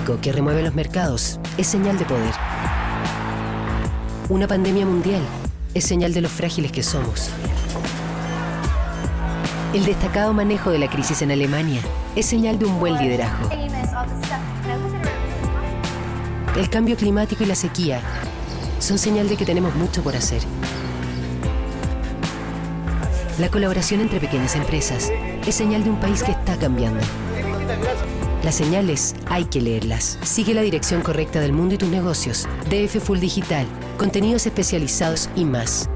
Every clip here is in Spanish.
climático que remueve los mercados es señal de poder. Una pandemia mundial es señal de lo frágiles que somos. El destacado manejo de la crisis en Alemania es señal de un buen liderazgo. El cambio climático y la sequía son señal de que tenemos mucho por hacer. La colaboración entre pequeñas empresas es señal de un país que está cambiando. Las señales hay que leerlas. Sigue la dirección correcta del mundo y tus negocios. DF Full Digital, contenidos especializados y más.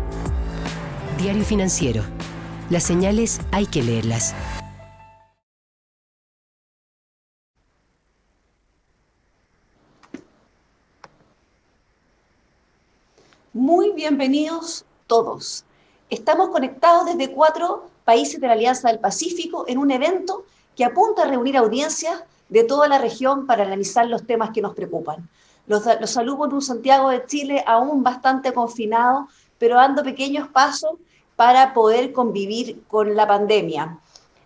Diario Financiero. Las señales hay que leerlas. Muy bienvenidos todos. Estamos conectados desde 4 países de la Alianza del Pacífico en un evento que apunta a reunir audiencias de toda la región para analizar los temas que nos preocupan. Los saludo en un Santiago de Chile aún bastante confinado, pero dando pequeños pasos para poder convivir con la pandemia.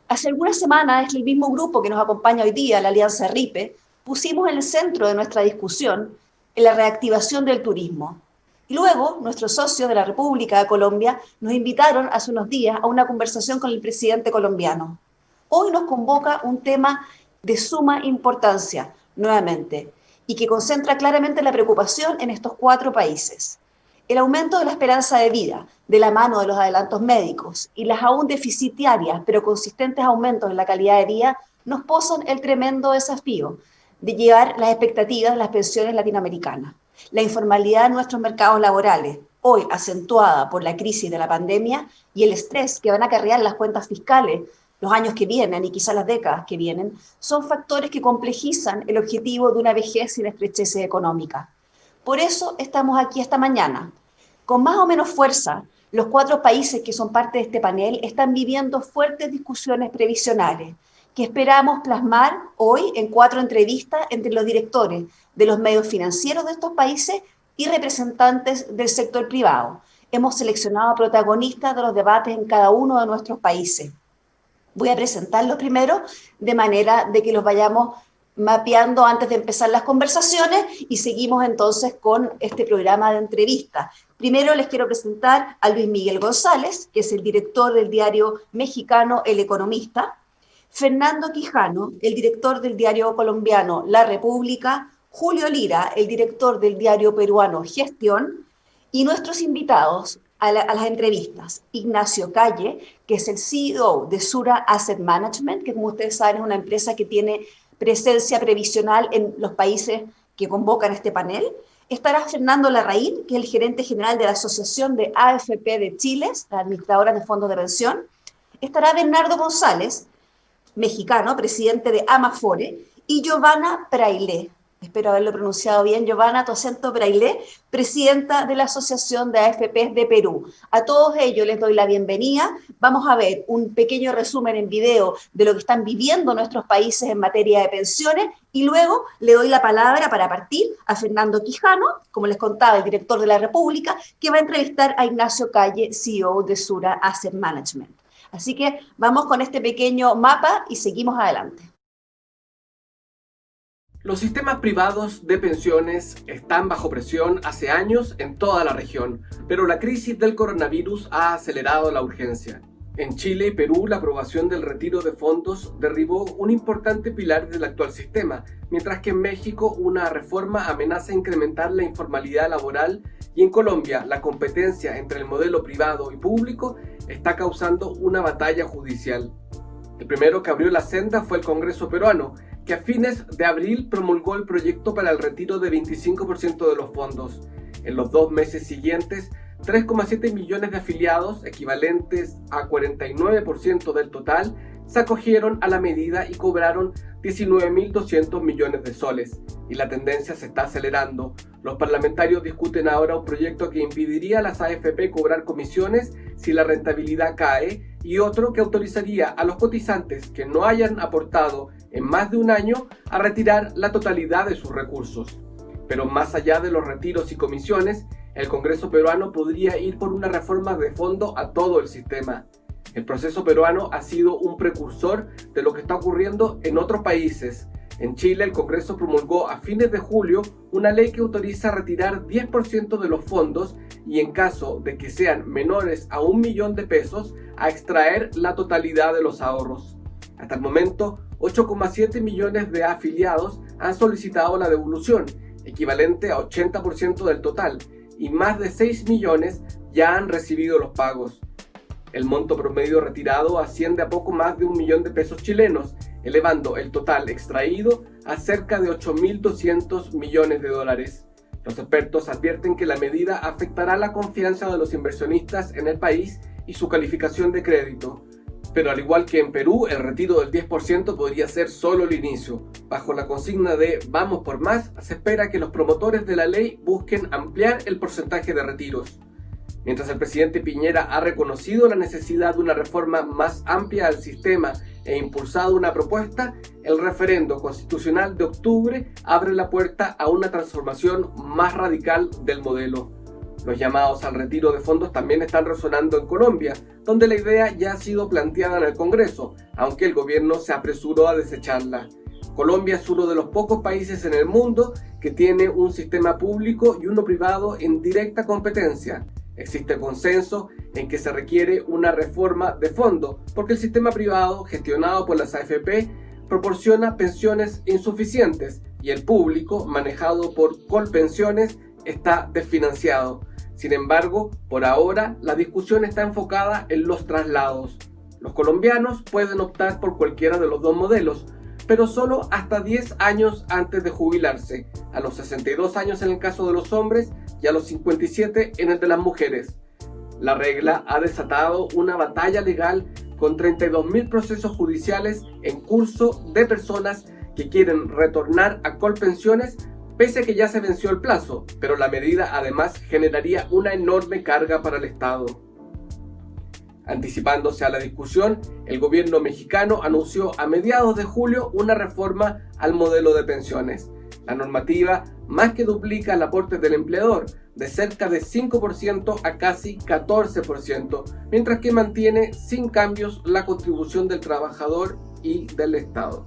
Hace algunas semanas, el mismo grupo que nos acompaña hoy día, la Alianza RIPE, pusimos en el centro de nuestra discusión en la reactivación del turismo. Y luego, nuestros socios de la República de Colombia nos invitaron hace unos días a una conversación con el presidente colombiano. Hoy nos convoca un tema de suma importancia, nuevamente, y que concentra claramente la preocupación en estos 4 países. El aumento de la esperanza de vida, de la mano de los adelantos médicos, y las aún deficitarias pero consistentes aumentos en la calidad de vida, nos posan el tremendo desafío de llevar las expectativas de las pensiones latinoamericanas. La informalidad en nuestros mercados laborales, hoy acentuada por la crisis de la pandemia y el estrés que van a acarrear las cuentas fiscales los años que vienen y quizás las décadas que vienen, son factores que complejizan el objetivo de una vejez sin estrecheces económicas. Por eso estamos aquí esta mañana. Con más o menos fuerza, los 4 países que son parte de este panel están viviendo fuertes discusiones previsionales que esperamos plasmar hoy en 4 entrevistas entre los directores de los medios financieros de estos países y representantes del sector privado. Hemos seleccionado protagonistas de los debates en cada uno de nuestros países. Voy a presentarlos primero de manera de que los vayamos mapeando antes de empezar las conversaciones y seguimos entonces con este programa de entrevistas. Primero les quiero presentar a Luis Miguel González, que es el director del diario mexicano El Economista, Fernando Quijano, el director del diario colombiano La República, Julio Lira, el director del diario peruano Gestión, y nuestros invitados a las entrevistas, Ignacio Calle, que es el CEO de Sura Asset Management, que como ustedes saben es una empresa que tiene presencia previsional en los países que convocan este panel. Estará Fernando Larraín, que es el gerente general de la Asociación de AFP de Chile, la administradora de fondos de pensión. Estará Bernardo González, mexicano, presidente de Amafore, y Giovanna Prailé, espero haberlo pronunciado bien, Giovanna Tosento Prailé, presidenta de la Asociación de AFP de Perú. A todos ellos les doy la bienvenida. Vamos a ver un pequeño resumen en video de lo que están viviendo nuestros países en materia de pensiones y luego le doy la palabra para partir a Fernando Quijano, como les contaba, el director de La República, que va a entrevistar a Ignacio Calle, CEO de Sura Asset Management. Así que vamos con este pequeño mapa y seguimos adelante. Los sistemas privados de pensiones están bajo presión hace años en toda la región, pero la crisis del coronavirus ha acelerado la urgencia. En Chile y Perú, la aprobación del retiro de fondos derribó un importante pilar del actual sistema, mientras que en México una reforma amenaza incrementar la informalidad laboral y en Colombia la competencia entre el modelo privado y público está causando una batalla judicial. El primero que abrió la senda fue el Congreso peruano, que a fines de abril promulgó el proyecto para el retiro de 25% de los fondos. En los 2 meses siguientes, 3,7 millones de afiliados, equivalentes a 49% del total, se acogieron a la medida y cobraron 19.200 millones de soles. Y la tendencia se está acelerando. Los parlamentarios discuten ahora un proyecto que impediría a las AFP cobrar comisiones si la rentabilidad cae y otro que autorizaría a los cotizantes que no hayan aportado en más de un año a retirar la totalidad de sus recursos. Pero más allá de los retiros y comisiones, el Congreso peruano podría ir por una reforma de fondo a todo el sistema. El proceso peruano ha sido un precursor de lo que está ocurriendo en otros países. En Chile, el Congreso promulgó a fines de julio una ley que autoriza retirar 10% de los fondos y, en caso de que sean menores a 1 millón de pesos, a extraer la totalidad de los ahorros. Hasta el momento, 8,7 millones de afiliados han solicitado la devolución, equivalente a 80% del total, y más de 6 millones ya han recibido los pagos. El monto promedio retirado asciende a poco más de 1 millón de pesos chilenos, elevando el total extraído a cerca de 8.200 millones de dólares. Los expertos advierten que la medida afectará la confianza de los inversionistas en el país y su calificación de crédito. Pero al igual que en Perú, el retiro del 10% podría ser solo el inicio. Bajo la consigna de "vamos por más", se espera que los promotores de la ley busquen ampliar el porcentaje de retiros. Mientras el presidente Piñera ha reconocido la necesidad de una reforma más amplia al sistema e impulsado una propuesta, el referendo constitucional de octubre abre la puerta a una transformación más radical del modelo. Los llamados al retiro de fondos también están resonando en Colombia, donde la idea ya ha sido planteada en el Congreso, aunque el gobierno se apresuró a desecharla. Colombia es uno de los pocos países en el mundo que tiene un sistema público y uno privado en directa competencia. Existe consenso en que se requiere una reforma de fondo, porque el sistema privado, gestionado por las AFP, proporciona pensiones insuficientes y el público, manejado por Colpensiones, está desfinanciado. Sin embargo, por ahora, la discusión está enfocada en los traslados. Los colombianos pueden optar por cualquiera de los dos modelos, pero solo hasta 10 años antes de jubilarse, a los 62 años en el caso de los hombres y a los 57 en el de las mujeres. La regla ha desatado una batalla legal con 32.000 procesos judiciales en curso de personas que quieren retornar a Colpensiones pese a que ya se venció el plazo, pero la medida además generaría una enorme carga para el Estado. Anticipándose a la discusión, el gobierno mexicano anunció a mediados de julio una reforma al modelo de pensiones. La normativa más que duplica el aporte del empleador, de cerca de 5% a casi 14%, mientras que mantiene sin cambios la contribución del trabajador y del Estado.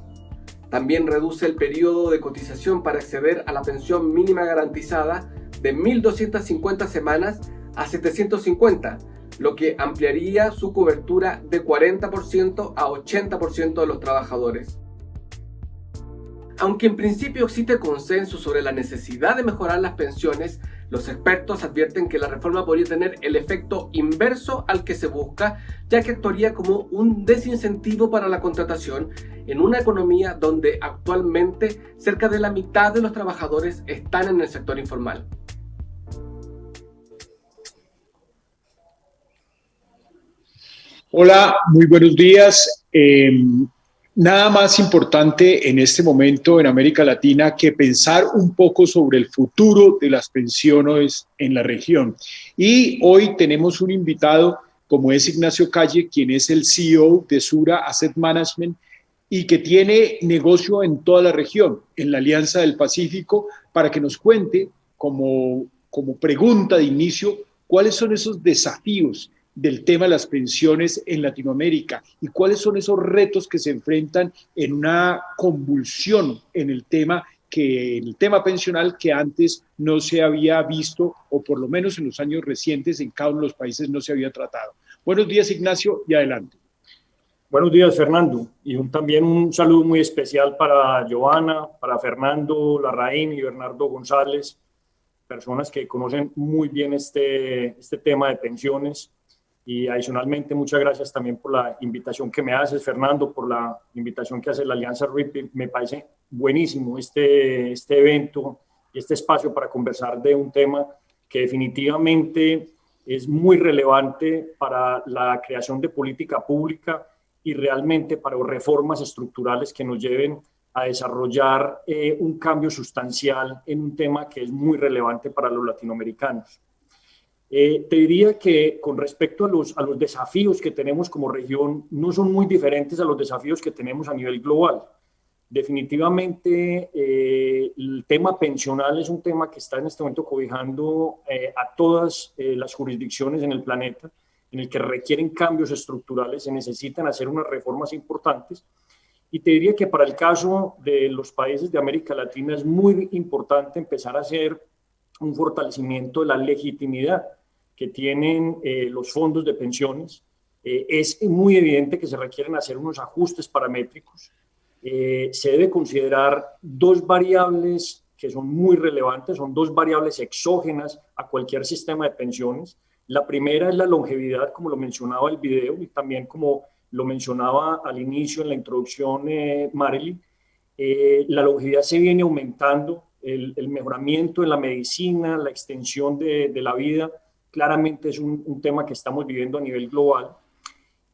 También reduce el periodo de cotización para acceder a la pensión mínima garantizada de 1.250 semanas a 750, lo que ampliaría su cobertura de 40% a 80% de los trabajadores. Aunque en principio existe consenso sobre la necesidad de mejorar las pensiones, los expertos advierten que la reforma podría tener el efecto inverso al que se busca, ya que actuaría como un desincentivo para la contratación en una economía donde actualmente cerca de la mitad de los trabajadores están en el sector informal. Hola, muy buenos días. Nada más importante en este momento en América Latina que pensar un poco sobre el futuro de las pensiones en la región. Y hoy tenemos un invitado como es Ignacio Calle, quien es el CEO de Sura Asset Management y que tiene negocio en toda la región, en la Alianza del Pacífico, para que nos cuente como pregunta de inicio cuáles son esos desafíos del tema de las pensiones en Latinoamérica y cuáles son esos retos que se enfrentan en una convulsión en el tema pensional que antes no se había visto o por lo menos en los años recientes en cada uno de los países no se había tratado. Buenos días, Ignacio, y adelante. Buenos días, Fernando, y también un saludo muy especial para Joana, para Fernando Larraín y Bernardo González, personas que conocen muy bien este tema de pensiones. Y adicionalmente, muchas gracias también por la invitación que me haces, Fernando, por la invitación que hace la Alianza RIP. Me parece buenísimo este evento y este espacio para conversar de un tema que definitivamente es muy relevante para la creación de política pública y realmente para reformas estructurales que nos lleven a desarrollar un cambio sustancial en un tema que es muy relevante para los latinoamericanos. Te diría que con respecto a los desafíos que tenemos como región, no son muy diferentes a los desafíos que tenemos a nivel global. Definitivamente el tema pensional es un tema que está en este momento cobijando a todas las jurisdicciones en el planeta, en el que requieren cambios estructurales, se necesitan hacer unas reformas importantes Y te diría que para el caso de los países de América Latina es muy importante empezar a hacer un fortalecimiento de la legitimidad que tienen los fondos de pensiones. Es muy evidente que se requieren hacer unos ajustes paramétricos. Se debe considerar dos variables que son muy relevantes, son dos variables exógenas a cualquier sistema de pensiones. La primera es la longevidad, como lo mencionaba el video, y también como lo mencionaba al inicio en la introducción Marilyn. La longevidad se viene aumentando, el mejoramiento en la medicina, la extensión de la vida, claramente es un tema que estamos viviendo a nivel global.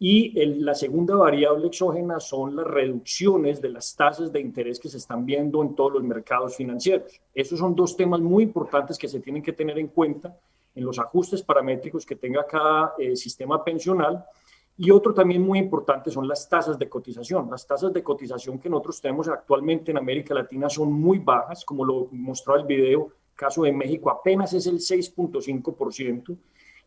Y la segunda variable exógena son las reducciones de las tasas de interés que se están viendo en todos los mercados financieros. Esos son dos temas muy importantes que se tienen que tener en cuenta en los ajustes paramétricos que tenga cada sistema pensional. Y otro también muy importante son las tasas de cotización. Las tasas de cotización que nosotros tenemos actualmente en América Latina son muy bajas, como lo mostró el video. Caso de México apenas es el 6.5%.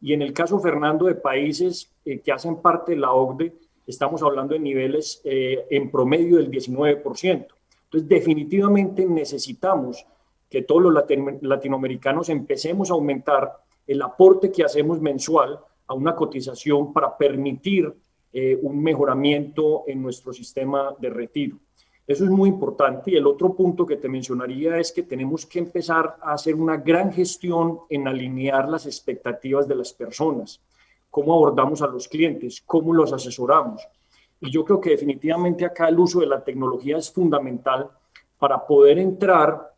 Y en el caso, Fernando, de países que hacen parte de la OCDE, estamos hablando de niveles en promedio del 19%. Entonces, definitivamente necesitamos que todos los latinoamericanos empecemos a aumentar el aporte que hacemos mensual a una cotización para permitir un mejoramiento en nuestro sistema de retiro. Eso es muy importante. Y el otro punto que te mencionaría es que tenemos que empezar a hacer una gran gestión en alinear las expectativas de las personas, cómo abordamos a los clientes, cómo los asesoramos. Y yo creo que definitivamente acá el uso de la tecnología es fundamental para poder entrar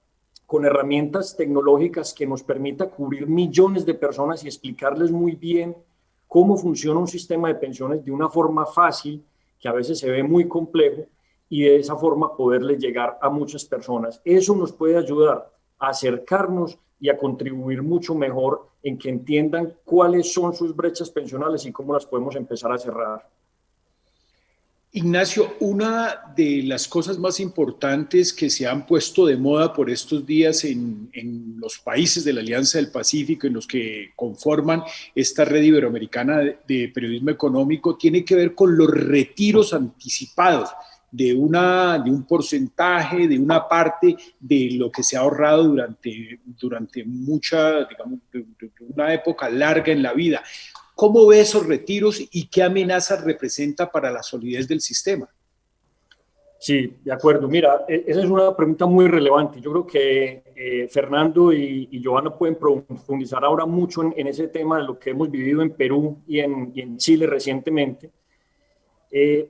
con herramientas tecnológicas que nos permita cubrir millones de personas y explicarles muy bien cómo funciona un sistema de pensiones de una forma fácil, que a veces se ve muy complejo, y de esa forma poderle llegar a muchas personas. Eso nos puede ayudar a acercarnos y a contribuir mucho mejor en que entiendan cuáles son sus brechas pensionales y cómo las podemos empezar a cerrar. Ignacio, una de las cosas más importantes que se han puesto de moda por estos días en los países de la Alianza del Pacífico, en los que conforman esta red iberoamericana de periodismo económico, tiene que ver con los retiros anticipados de un porcentaje, de una parte de lo que se ha ahorrado durante mucha, digamos, una época larga en la vida. ¿Cómo ve esos retiros y qué amenazas representa para la solidez del sistema? Sí, de acuerdo. Mira, esa es una pregunta muy relevante. Yo creo que Fernando y Giovanna pueden profundizar ahora mucho en ese tema de lo que hemos vivido en Perú y en Chile recientemente.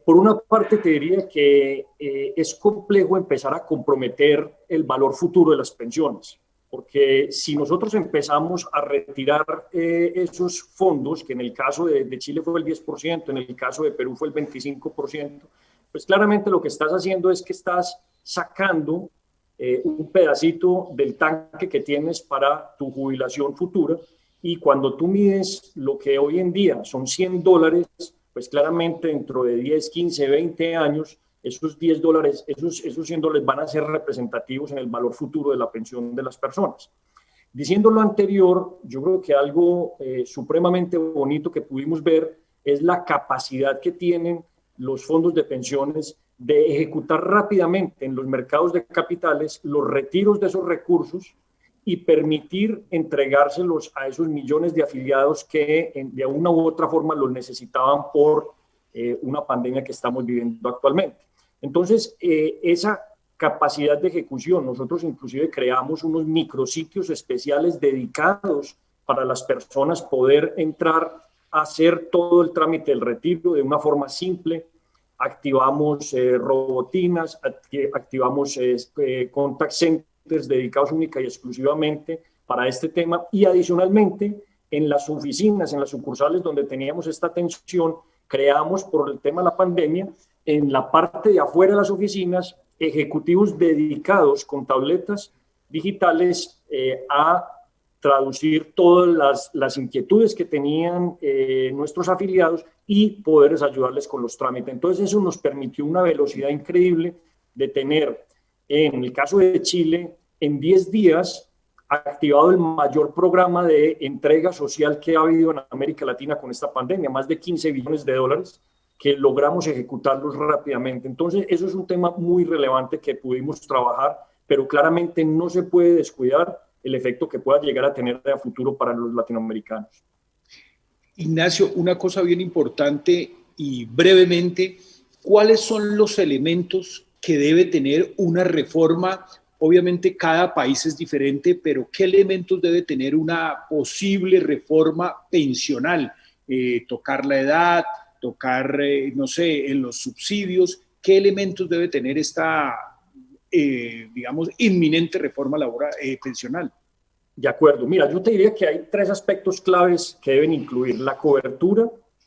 Por una parte te diría que es complejo empezar a comprometer el valor futuro de las pensiones, porque si nosotros empezamos a retirar esos fondos, que en el caso de Chile fue el 10%, en el caso de Perú fue el 25%, pues claramente lo que estás haciendo es que estás sacando un pedacito del tanque que tienes para tu jubilación futura, y cuando tú mides lo que hoy en día son $100, pues claramente dentro de 10, 15, 20 años, esos $10, esos $100 van a ser representativos en el valor futuro de la pensión de las personas. Diciendo lo anterior, yo creo que algo supremamente bonito que pudimos ver es la capacidad que tienen los fondos de pensiones de ejecutar rápidamente en los mercados de capitales los retiros de esos recursos y permitir entregárselos a esos millones de afiliados que de una u otra forma los necesitaban por una pandemia que estamos viviendo actualmente. Entonces, esa capacidad de ejecución, nosotros inclusive creamos unos micrositios especiales dedicados para las personas poder entrar a hacer todo el trámite del retiro de una forma simple. Activamos robotinas, activamos contact centers dedicados única y exclusivamente para este tema, y adicionalmente en las oficinas, en las sucursales donde teníamos esta atención, creamos por el tema de la pandemia, en la parte de afuera de las oficinas, ejecutivos dedicados con tabletas digitales a traducir todas las inquietudes que tenían nuestros afiliados y poderles ayudarles con los trámites. Entonces eso nos permitió una velocidad increíble de tener, en el caso de Chile, en 10 días activado el mayor programa de entrega social que ha habido en América Latina con esta pandemia, más de $15 billones que logramos ejecutarlos rápidamente. Entonces, eso es un tema muy relevante que pudimos trabajar, pero claramente no se puede descuidar el efecto que pueda llegar a tener a futuro para los latinoamericanos. Ignacio, una cosa bien importante y brevemente, ¿cuáles son los elementos que debe tener una reforma? Obviamente cada país es diferente, pero ¿qué elementos debe tener una posible reforma pensional? Tocar la edad, tocar, no sé, en los subsidios, ¿qué elementos debe tener esta, digamos, inminente reforma laboral, pensional? De acuerdo. Mira, yo te diría que hay 3 aspectos claves que deben incluir. La cobertura,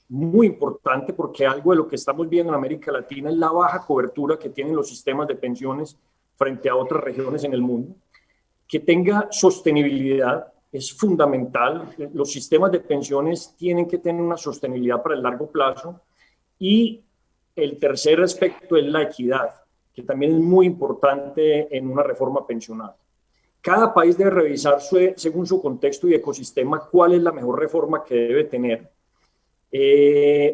muy importante, porque algo de lo que estamos viendo en América Latina es la baja cobertura que tienen los sistemas de pensiones frente a otras regiones en el mundo. Que tenga sostenibilidad es fundamental. Los sistemas de pensiones tienen que tener una sostenibilidad para el largo plazo. Y el tercer aspecto es la equidad, que también es muy importante en una reforma pensional. Cada país debe revisar según su contexto y ecosistema cuál es la mejor reforma que debe tener.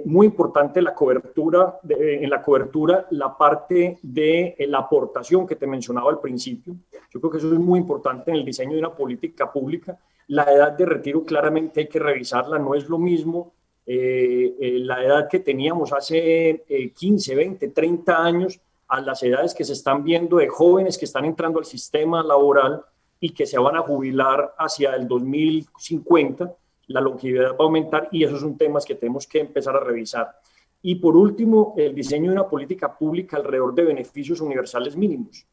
Muy importante la cobertura, en la cobertura la parte de la aportación que te mencionaba al principio. Yo creo que eso es muy importante en el diseño de una política pública. La edad de retiro claramente hay que revisarla, no es lo mismo la edad que teníamos hace 15, 20, 30 años a las edades que se están viendo de jóvenes que están entrando al sistema laboral y que se van a jubilar hacia el 2050, la longevidad va a aumentar y esos son temas que tenemos que empezar a revisar. Y por último, el diseño de una política pública alrededor de beneficios universales mínimos,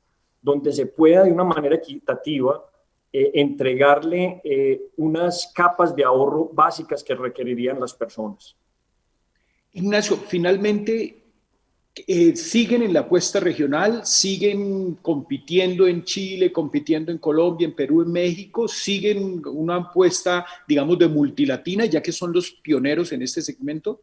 donde se pueda de una manera equitativa entregarle unas capas de ahorro básicas que requerirían las personas. Ignacio, finalmente, ¿siguen en la apuesta regional? ¿Siguen compitiendo en Chile, compitiendo en Colombia, en Perú, en México? ¿Siguen una apuesta, digamos, de multilatina, ya que son los pioneros en este segmento?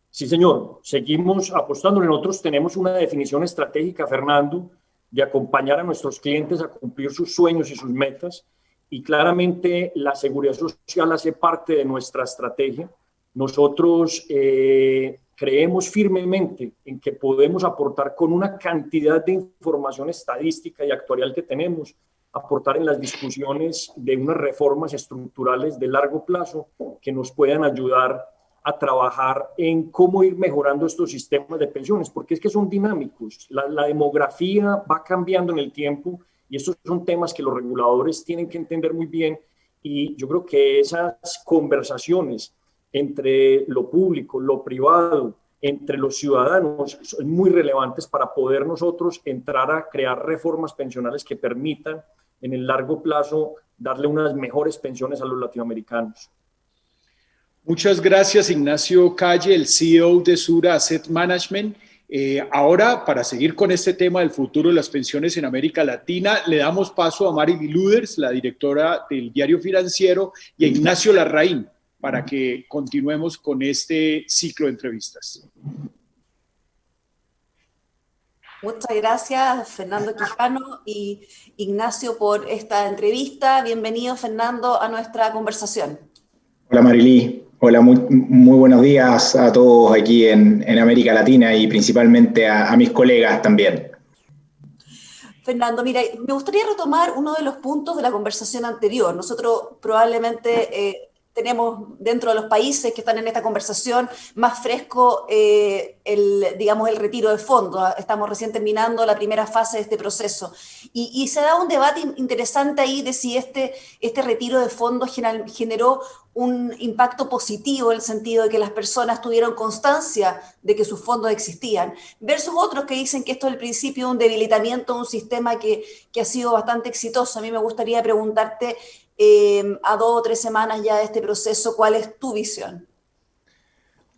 Sí, señor. Seguimos apostando. Nosotros tenemos una definición estratégica, Fernando, de acompañar a nuestros clientes a cumplir sus sueños y sus metas. Y claramente la seguridad social hace parte de nuestra estrategia. Nosotros creemos firmemente en que podemos aportar con una cantidad de información estadística y actuarial que tenemos, aportar en las discusiones de unas reformas estructurales de largo plazo que nos puedan ayudar a trabajar en cómo ir mejorando estos sistemas de pensiones, porque es que son dinámicos. La demografía va cambiando en el tiempo y estos son temas que los reguladores tienen que entender muy bien y yo creo que esas conversaciones entre lo público, lo privado, entre los ciudadanos, son muy relevantes para poder nosotros entrar a crear reformas pensionales que permitan en el largo plazo darle unas mejores pensiones a los latinoamericanos. Muchas gracias, Ignacio Calle, el CEO de Sura Asset Management. Ahora, para seguir con este tema del futuro de las pensiones en América Latina, le damos paso a Marily Luders, la directora del Diario Financiero, y a Ignacio Larraín, para que continuemos con este ciclo de entrevistas. Muchas gracias, Fernando Quijano y Ignacio, por esta entrevista. Bienvenido, Fernando, a nuestra conversación. Hola, Marily. Hola, muy buenos días a todos aquí en América Latina y principalmente a mis colegas también. Fernando, mira, me gustaría retomar uno de los puntos de la conversación anterior. Nosotros probablemente tenemos dentro de los países que están en esta conversación más fresco el retiro de fondos. Estamos recién terminando la primera fase de este proceso. Y se da un debate interesante ahí de si este retiro de fondos generó un impacto positivo en el sentido de que las personas tuvieron constancia de que sus fondos existían, versus otros que dicen que esto es el principio de un debilitamiento de un sistema que ha sido bastante exitoso. A mí me gustaría preguntarte, a 2 o 3 semanas ya de este proceso, ¿cuál es tu visión?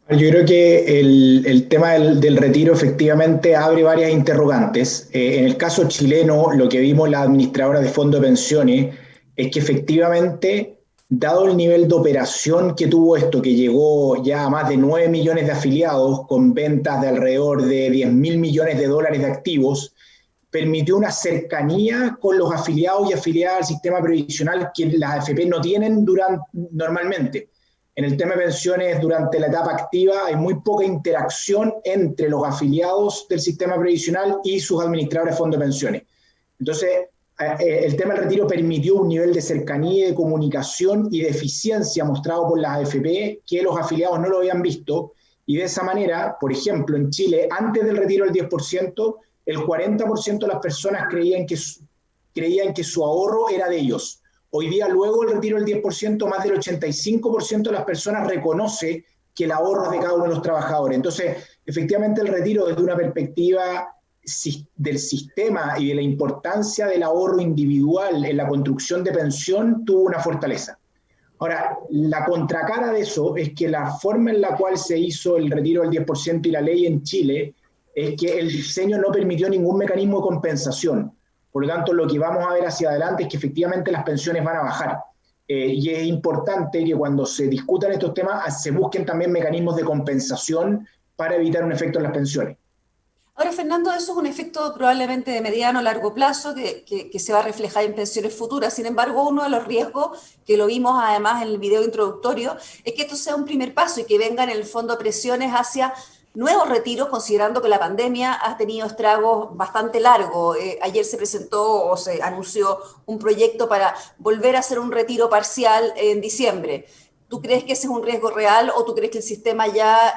Yo creo que el tema del retiro efectivamente abre varias interrogantes. En el caso chileno, lo que vimos la administradora de fondos de pensiones es que efectivamente, dado el nivel de operación que tuvo esto, que llegó ya a más de 9 millones de afiliados con ventas de alrededor de 10.000 millones de dólares de activos, permitió una cercanía con los afiliados y afiliadas al sistema previsional que las AFP no tienen normalmente. En el tema de pensiones, durante la etapa activa, hay muy poca interacción entre los afiliados del sistema previsional y sus administradores de fondos de pensiones. Entonces, el tema del retiro permitió un nivel de cercanía, de comunicación y de eficiencia mostrado por las AFP que los afiliados no lo habían visto, y de esa manera, por ejemplo, en Chile, antes del retiro del 10%, el 40% de las personas creían que su ahorro era de ellos. Hoy día, luego del retiro del 10%, más del 85% de las personas reconoce que el ahorro es de cada uno de los trabajadores. Entonces, efectivamente, el retiro desde una perspectiva del sistema y de la importancia del ahorro individual en la construcción de pensión tuvo una fortaleza. Ahora, la contracara de eso es que la forma en la cual se hizo el retiro del 10% y la ley en Chile es que el diseño no permitió ningún mecanismo de compensación. Por lo tanto, lo que vamos a ver hacia adelante es que efectivamente las pensiones van a bajar. Y es importante que cuando se discutan estos temas se busquen también mecanismos de compensación para evitar un efecto en las pensiones. Ahora, Fernando, eso es un efecto probablemente de mediano a largo plazo que se va a reflejar en pensiones futuras. Sin embargo, uno de los riesgos, que lo vimos además en el video introductorio, es que esto sea un primer paso y que vengan en el fondo presiones hacia nuevos retiros, considerando que la pandemia ha tenido estragos bastante largos. Ayer se presentó o se anunció un proyecto para volver a hacer un retiro parcial en diciembre. ¿Tú crees que ese es un riesgo real o tú crees que el sistema ya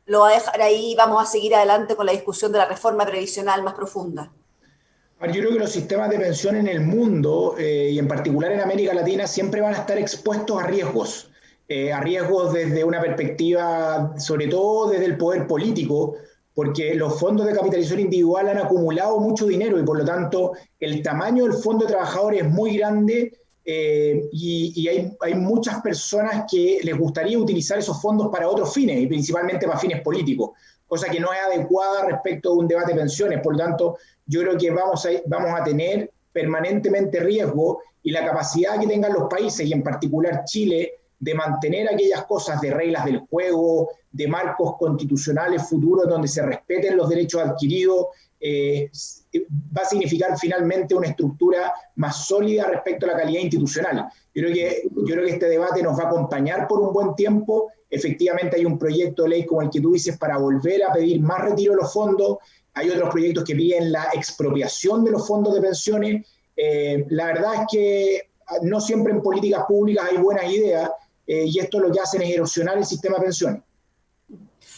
lo va a dejar ahí y vamos a seguir adelante con la discusión de la reforma previsional más profunda? Yo creo que los sistemas de pensión en el mundo y en particular en América Latina siempre van a estar expuestos a riesgos desde una perspectiva, sobre todo desde el poder político, porque los fondos de capitalización individual han acumulado mucho dinero y por lo tanto el tamaño del fondo de trabajadores es muy grande. Y hay muchas personas que les gustaría utilizar esos fondos para otros fines, y principalmente para fines políticos, cosa que no es adecuada respecto a un debate de pensiones. Por lo tanto, yo creo que vamos a tener permanentemente riesgo, y la capacidad que tengan los países, y en particular Chile, de mantener aquellas cosas de reglas del juego, de marcos constitucionales futuros donde se respeten los derechos adquiridos, va a significar finalmente una estructura más sólida respecto a la calidad institucional. Yo creo que este debate nos va a acompañar por un buen tiempo. Efectivamente hay un proyecto de ley como el que tú dices para volver a pedir más retiro de los fondos. Hay otros proyectos que piden la expropiación de los fondos de pensiones. La verdad es que no siempre en políticas públicas hay buenas ideas, y esto lo que hacen es erosionar el sistema de pensiones.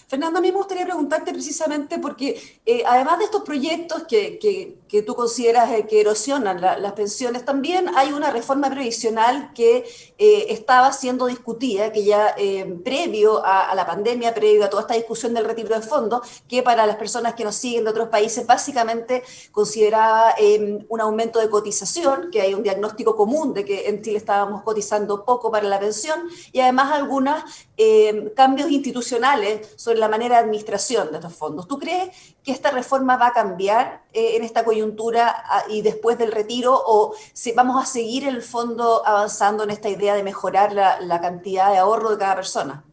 Fernando, a mí me gustaría preguntarte precisamente porque además de estos proyectos que tú consideras que erosionan las pensiones, también hay una reforma previsional que estaba siendo discutida, que ya previo a la pandemia, previo a toda esta discusión del retiro de fondos, que para las personas que nos siguen de otros países básicamente consideraba un aumento de cotización, que hay un diagnóstico común de que en Chile estábamos cotizando poco para la pensión, y además algunos cambios institucionales sobre la manera de administración de estos fondos. ¿Tú crees que esta reforma va a cambiar en esta coyuntura y después del retiro, o si vamos a seguir en el fondo avanzando en esta idea de mejorar la cantidad de ahorro de cada persona?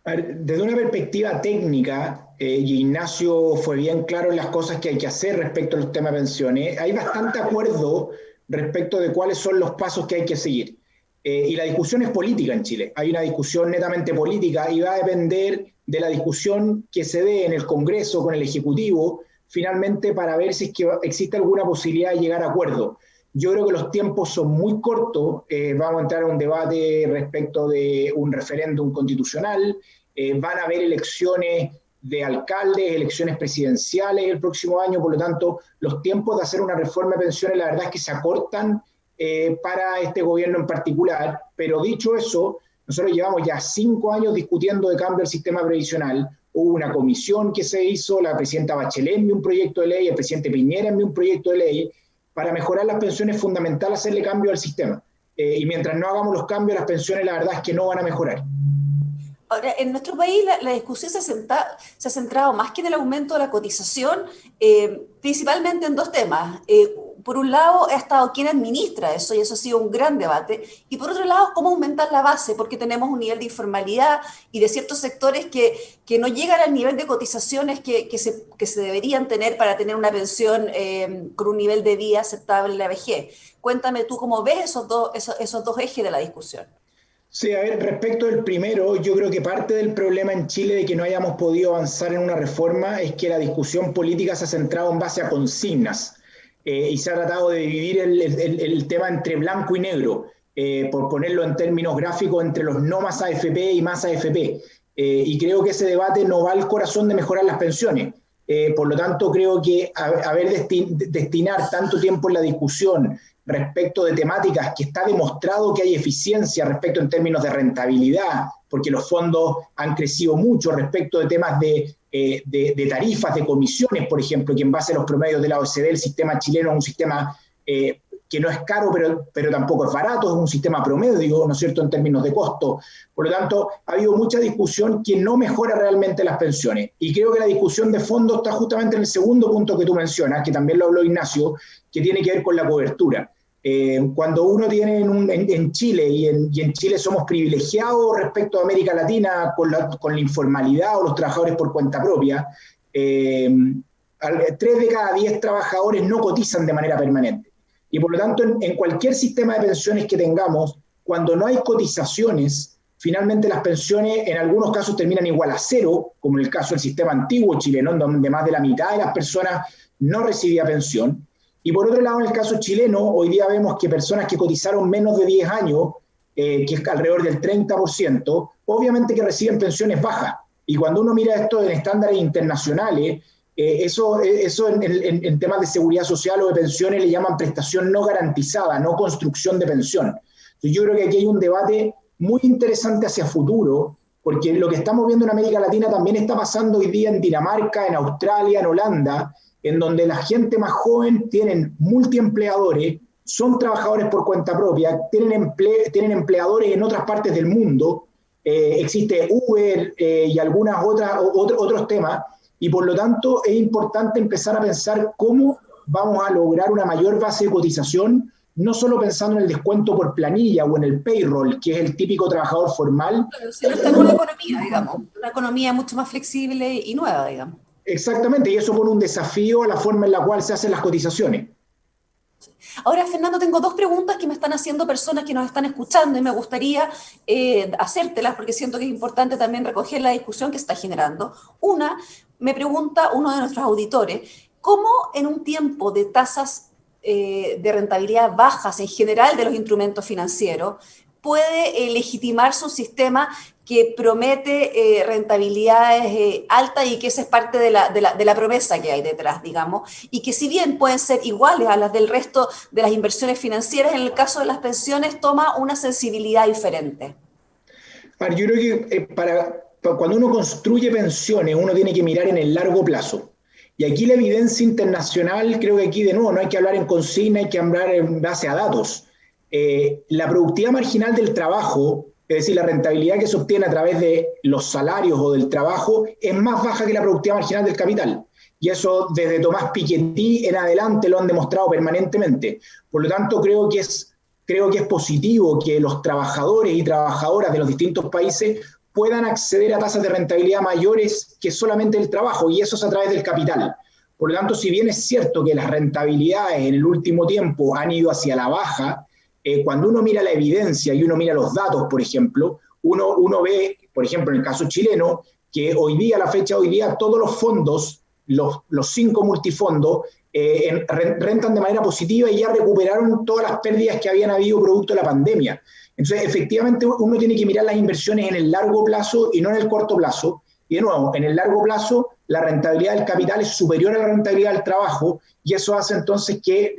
A ver, desde una perspectiva técnica, y Ignacio fue bien claro en las cosas que hay que hacer respecto a los temas de pensiones, hay bastante acuerdo respecto de cuáles son los pasos que hay que seguir. Y la discusión es política en Chile. Hay una discusión netamente política y va a depender de la discusión que se dé en el Congreso con el Ejecutivo, finalmente, para ver si es que existe alguna posibilidad de llegar a acuerdo. Yo creo que los tiempos son muy cortos. Vamos a entrar a un debate respecto de un referéndum constitucional. Van a haber elecciones de alcaldes, elecciones presidenciales el próximo año. Por lo tanto, los tiempos de hacer una reforma de pensiones, la verdad es que se acortan para este gobierno en particular. Pero dicho eso, nosotros llevamos ya 5 años discutiendo de cambio al sistema previsional. Hubo una comisión que se hizo, la presidenta Bachelet envió un proyecto de ley, el presidente Piñera envió un proyecto de ley. Para mejorar las pensiones es fundamental hacerle cambio al sistema. Y mientras no hagamos los cambios, las pensiones la verdad es que no van a mejorar. Ahora, en nuestro país la discusión se ha centrado más que en el aumento de la cotización, principalmente en 2 temas. Por un lado, ha estado quién administra eso, y eso ha sido un gran debate. Y por otro lado, cómo aumentar la base, porque tenemos un nivel de informalidad y de ciertos sectores que no llegan al nivel de cotizaciones que se deberían tener para tener una pensión con un nivel de vida aceptable en la vejez. Cuéntame tú cómo ves esos dos ejes de la discusión. Sí, a ver, respecto del primero, yo creo que parte del problema en Chile de que no hayamos podido avanzar en una reforma es que la discusión política se ha centrado en base a consignas y se ha tratado de dividir el tema entre blanco y negro, por ponerlo en términos gráficos, entre los no más AFP y más AFP. Y creo que ese debate no va al corazón de mejorar las pensiones. Por lo tanto, creo que destinar tanto tiempo en la discusión respecto de temáticas que está demostrado que hay eficiencia respecto en términos de rentabilidad, porque los fondos han crecido mucho respecto de temas de tarifas, de comisiones, por ejemplo, que en base a los promedios de la OECD el sistema chileno es un sistema que no es caro, pero tampoco es barato, es un sistema promedio, ¿no es cierto?, en términos de costo. Por lo tanto, ha habido mucha discusión que no mejora realmente las pensiones. Y creo que la discusión de fondo está justamente en el segundo punto que tú mencionas, que también lo habló Ignacio, que tiene que ver con la cobertura. Cuando uno tiene en Chile, y en Chile somos privilegiados respecto a América Latina con la informalidad o los trabajadores por cuenta propia, 3 de cada 10 trabajadores no cotizan de manera permanente. Y por lo tanto, en cualquier sistema de pensiones que tengamos, cuando no hay cotizaciones, finalmente las pensiones en algunos casos terminan igual a cero, como en el caso del sistema antiguo chileno, donde más de la mitad de las personas no recibía pensión. Y por otro lado, en el caso chileno, hoy día vemos que personas que cotizaron menos de 10 años, que es alrededor del 30%, obviamente que reciben pensiones bajas. Y cuando uno mira esto en estándares internacionales, eso en temas de seguridad social o de pensiones le llaman prestación no garantizada, no construcción de pensión. Entonces yo creo que aquí hay un debate muy interesante hacia futuro, porque lo que estamos viendo en América Latina también está pasando hoy día en Dinamarca, en Australia, en Holanda, en donde la gente más joven tienen multiempleadores, son trabajadores por cuenta propia, tienen empleadores en otras partes del mundo, existe Uber y otros temas, y por lo tanto es importante empezar a pensar cómo vamos a lograr una mayor base de cotización, no solo pensando en el descuento por planilla o en el payroll, que es el típico trabajador formal. Sino está en una economía, digamos, una economía mucho más flexible y nueva, digamos. Exactamente, y eso pone un desafío a la forma en la cual se hacen las cotizaciones. Ahora, Fernando, tengo 2 preguntas que me están haciendo personas que nos están escuchando y me gustaría hacértelas porque siento que es importante también recoger la discusión que está generando. Una, me pregunta uno de nuestros auditores, ¿cómo en un tiempo de tasas de rentabilidad bajas en general de los instrumentos financieros puede legitimarse un sistema que promete rentabilidades altas y que esa es parte de la promesa que hay detrás, digamos, y que si bien pueden ser iguales a las del resto de las inversiones financieras, en el caso de las pensiones toma una sensibilidad diferente? Yo creo que cuando uno construye pensiones, uno tiene que mirar en el largo plazo. Y aquí la evidencia internacional, creo que aquí de nuevo no hay que hablar en consigna, hay que hablar en base a datos. La productividad marginal del trabajo, es decir, la rentabilidad que se obtiene a través de los salarios o del trabajo, es más baja que la productividad marginal del capital. Y eso desde Tomás Piketty en adelante lo han demostrado permanentemente. Por lo tanto, creo que es positivo que los trabajadores y trabajadoras de los distintos países puedan acceder a tasas de rentabilidad mayores que solamente el trabajo, y eso es a través del capital. Por lo tanto, si bien es cierto que las rentabilidades en el último tiempo han ido hacia la baja, cuando uno mira la evidencia y uno mira los datos, por ejemplo, uno ve, por ejemplo, en el caso chileno, que hoy día, a la fecha de hoy día, todos los fondos, los 5 multifondos, rentan de manera positiva y ya recuperaron todas las pérdidas que habían habido producto de la pandemia. Entonces, efectivamente, uno tiene que mirar las inversiones en el largo plazo y no en el corto plazo. Y de nuevo, en el largo plazo, la rentabilidad del capital es superior a la rentabilidad del trabajo y eso hace entonces que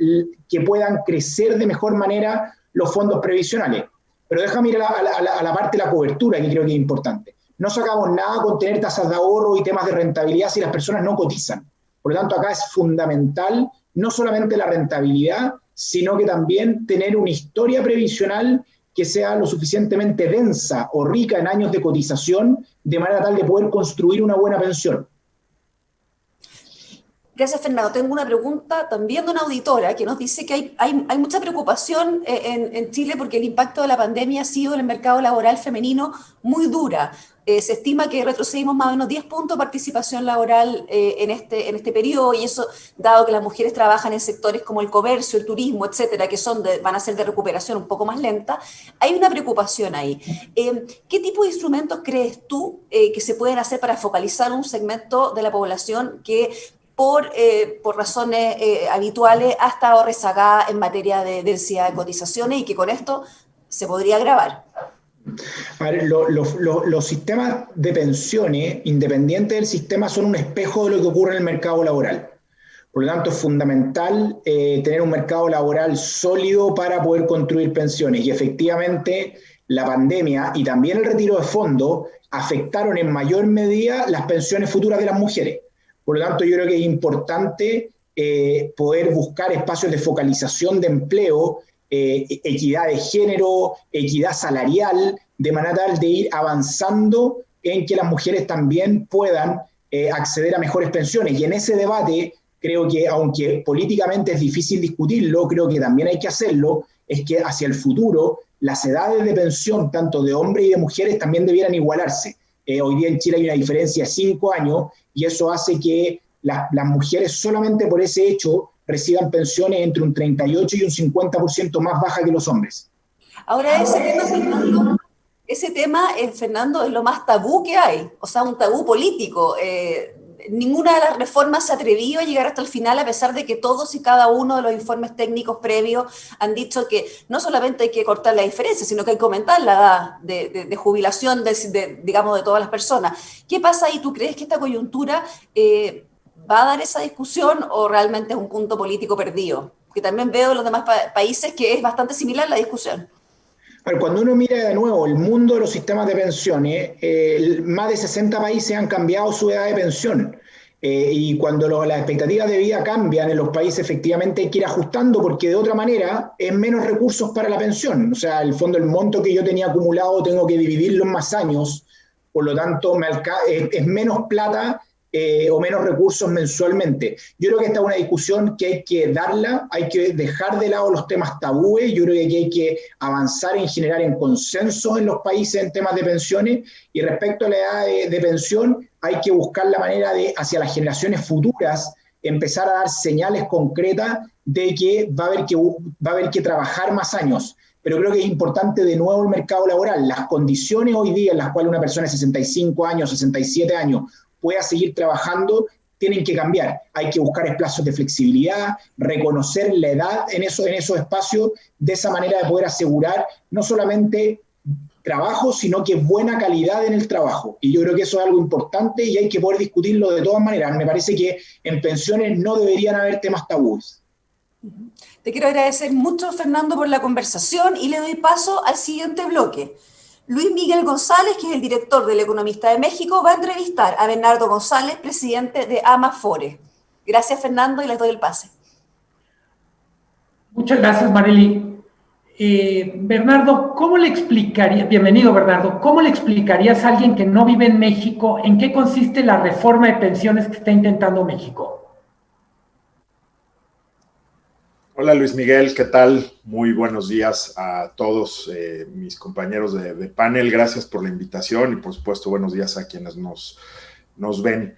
puedan crecer de mejor manera los fondos previsionales. Pero déjame ir a la parte de la cobertura, que creo que es importante. No sacamos nada con tener tasas de ahorro y temas de rentabilidad si las personas no cotizan. Por lo tanto, acá es fundamental no solamente la rentabilidad, sino que también tener una historia previsional que sea lo suficientemente densa o rica en años de cotización, de manera tal de poder construir una buena pensión. Gracias, Fernando. Tengo una pregunta también de una auditora que nos dice que hay mucha preocupación en Chile porque el impacto de la pandemia ha sido en el mercado laboral femenino muy dura. Se estima que retrocedimos más o menos 10 puntos de participación laboral en este periodo, y eso, dado que las mujeres trabajan en sectores como el comercio, el turismo, etcétera, que van a ser de recuperación un poco más lenta, hay una preocupación ahí. ¿Qué tipo de instrumentos crees tú que se pueden hacer para focalizar un segmento de la población que por razones habituales ha estado rezagada en materia de densidad de cotizaciones y que con esto se podría agravar? A ver, los sistemas de pensiones, independientes del sistema, son un espejo de lo que ocurre en el mercado laboral. Por lo tanto, es fundamental tener un mercado laboral sólido para poder construir pensiones. Y efectivamente, la pandemia y también el retiro de fondos afectaron en mayor medida las pensiones futuras de las mujeres. Por lo tanto, yo creo que es importante poder buscar espacios de focalización de empleo, equidad de género, equidad salarial, de manera tal de ir avanzando en que las mujeres también puedan acceder a mejores pensiones. Y en ese debate, creo que, aunque políticamente es difícil discutirlo, creo que también hay que hacerlo, es que hacia el futuro las edades de pensión, tanto de hombres y de mujeres, también debieran igualarse. Hoy día en Chile hay una diferencia de 5 años, y eso hace que las mujeres, solamente por ese hecho, reciban pensiones entre un 38 y un 50% más bajas que los hombres. Ahora, ese tema, Fernando, es lo más tabú que hay, o sea, un tabú político. Ninguna de las reformas se ha atrevido a llegar hasta el final, a pesar de que todos y cada uno de los informes técnicos previos han dicho que no solamente hay que cortar la diferencia, sino que hay que aumentar la edad de jubilación digamos, de todas las personas. ¿Qué pasa ahí? ¿Tú crees que esta coyuntura va a dar esa discusión o realmente es un punto político perdido? Que también veo en los demás países que es bastante similar la discusión. Bueno, cuando uno mira de nuevo el mundo de los sistemas de pensiones, más de 60 países han cambiado su edad de pensión. Y cuando las expectativas de vida cambian en los países, efectivamente hay que ir ajustando, porque de otra manera es menos recursos para la pensión. O sea, el fondo, el monto que yo tenía acumulado, tengo que dividirlo en más años, por lo tanto es menos plata o menos recursos mensualmente. Yo creo que esta es una discusión que hay que darla, hay que dejar de lado los temas tabúes. Yo creo que aquí hay que avanzar en generar en consenso en los países en temas de pensiones, y respecto a la edad de pensión hay que buscar la manera de, hacia las generaciones futuras, empezar a dar señales concretas de que va a haber que trabajar más años. Pero creo que es importante de nuevo el mercado laboral. Las condiciones hoy día en las cuales una persona de 65 años, 67 años pueda seguir trabajando, tienen que cambiar. Hay que buscar espacios de flexibilidad, reconocer la edad en esos espacios, de esa manera de poder asegurar no solamente trabajo, sino que buena calidad en el trabajo. Y yo creo que eso es algo importante y hay que poder discutirlo de todas maneras. Me parece que en pensiones no deberían haber temas tabúes. Te quiero agradecer mucho, Fernando, por la conversación, y le doy paso al siguiente bloque. Luis Miguel González, que es el director del Economista de México, va a entrevistar a Bernardo González, presidente de Amafore. Gracias, Fernando, y les doy el pase. Muchas gracias, Marely. Bernardo, ¿cómo le explicaría, bienvenido, Bernardo, ¿cómo le explicarías a alguien que no vive en México en qué consiste la reforma de pensiones que está intentando México? Hola Luis Miguel, ¿qué tal? Muy buenos días a todos mis compañeros de panel. Gracias por la invitación y por supuesto buenos días a quienes nos ven.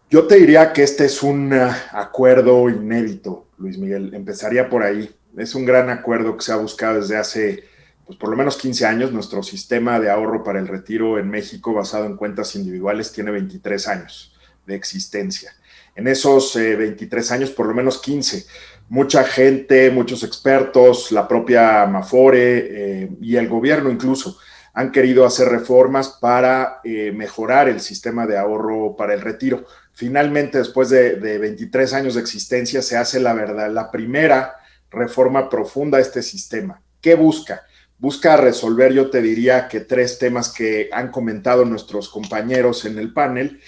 Yo te diría que este es un acuerdo inédito, Luis Miguel. Empezaría por ahí. Es un gran acuerdo que se ha buscado desde hace pues, por lo menos 15 años. Nuestro sistema de ahorro para el retiro en México, basado en cuentas individuales, tiene 23 años de existencia. En esos 23 años, por lo menos 15, mucha gente, muchos expertos, la propia Amafore y el gobierno incluso, han querido hacer reformas para mejorar el sistema de ahorro para el retiro. Finalmente, después de 23 años de existencia, se hace la primera reforma profunda a este sistema. ¿Qué busca? Busca resolver, yo te diría que 3 temas que han comentado nuestros compañeros en el panel,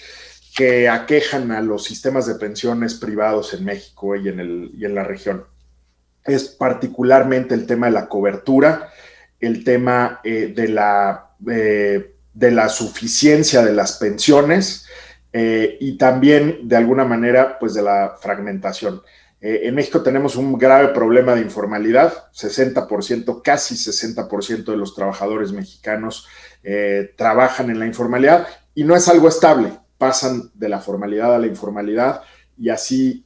que aquejan a los sistemas de pensiones privados en México y en la región. Es particularmente el tema de la cobertura, el tema de la suficiencia de las pensiones y también, de alguna manera, pues de la fragmentación. En México tenemos un grave problema de informalidad, 60%, casi 60% de los trabajadores mexicanos trabajan en la informalidad y no es algo estable, pasan de la formalidad a la informalidad y así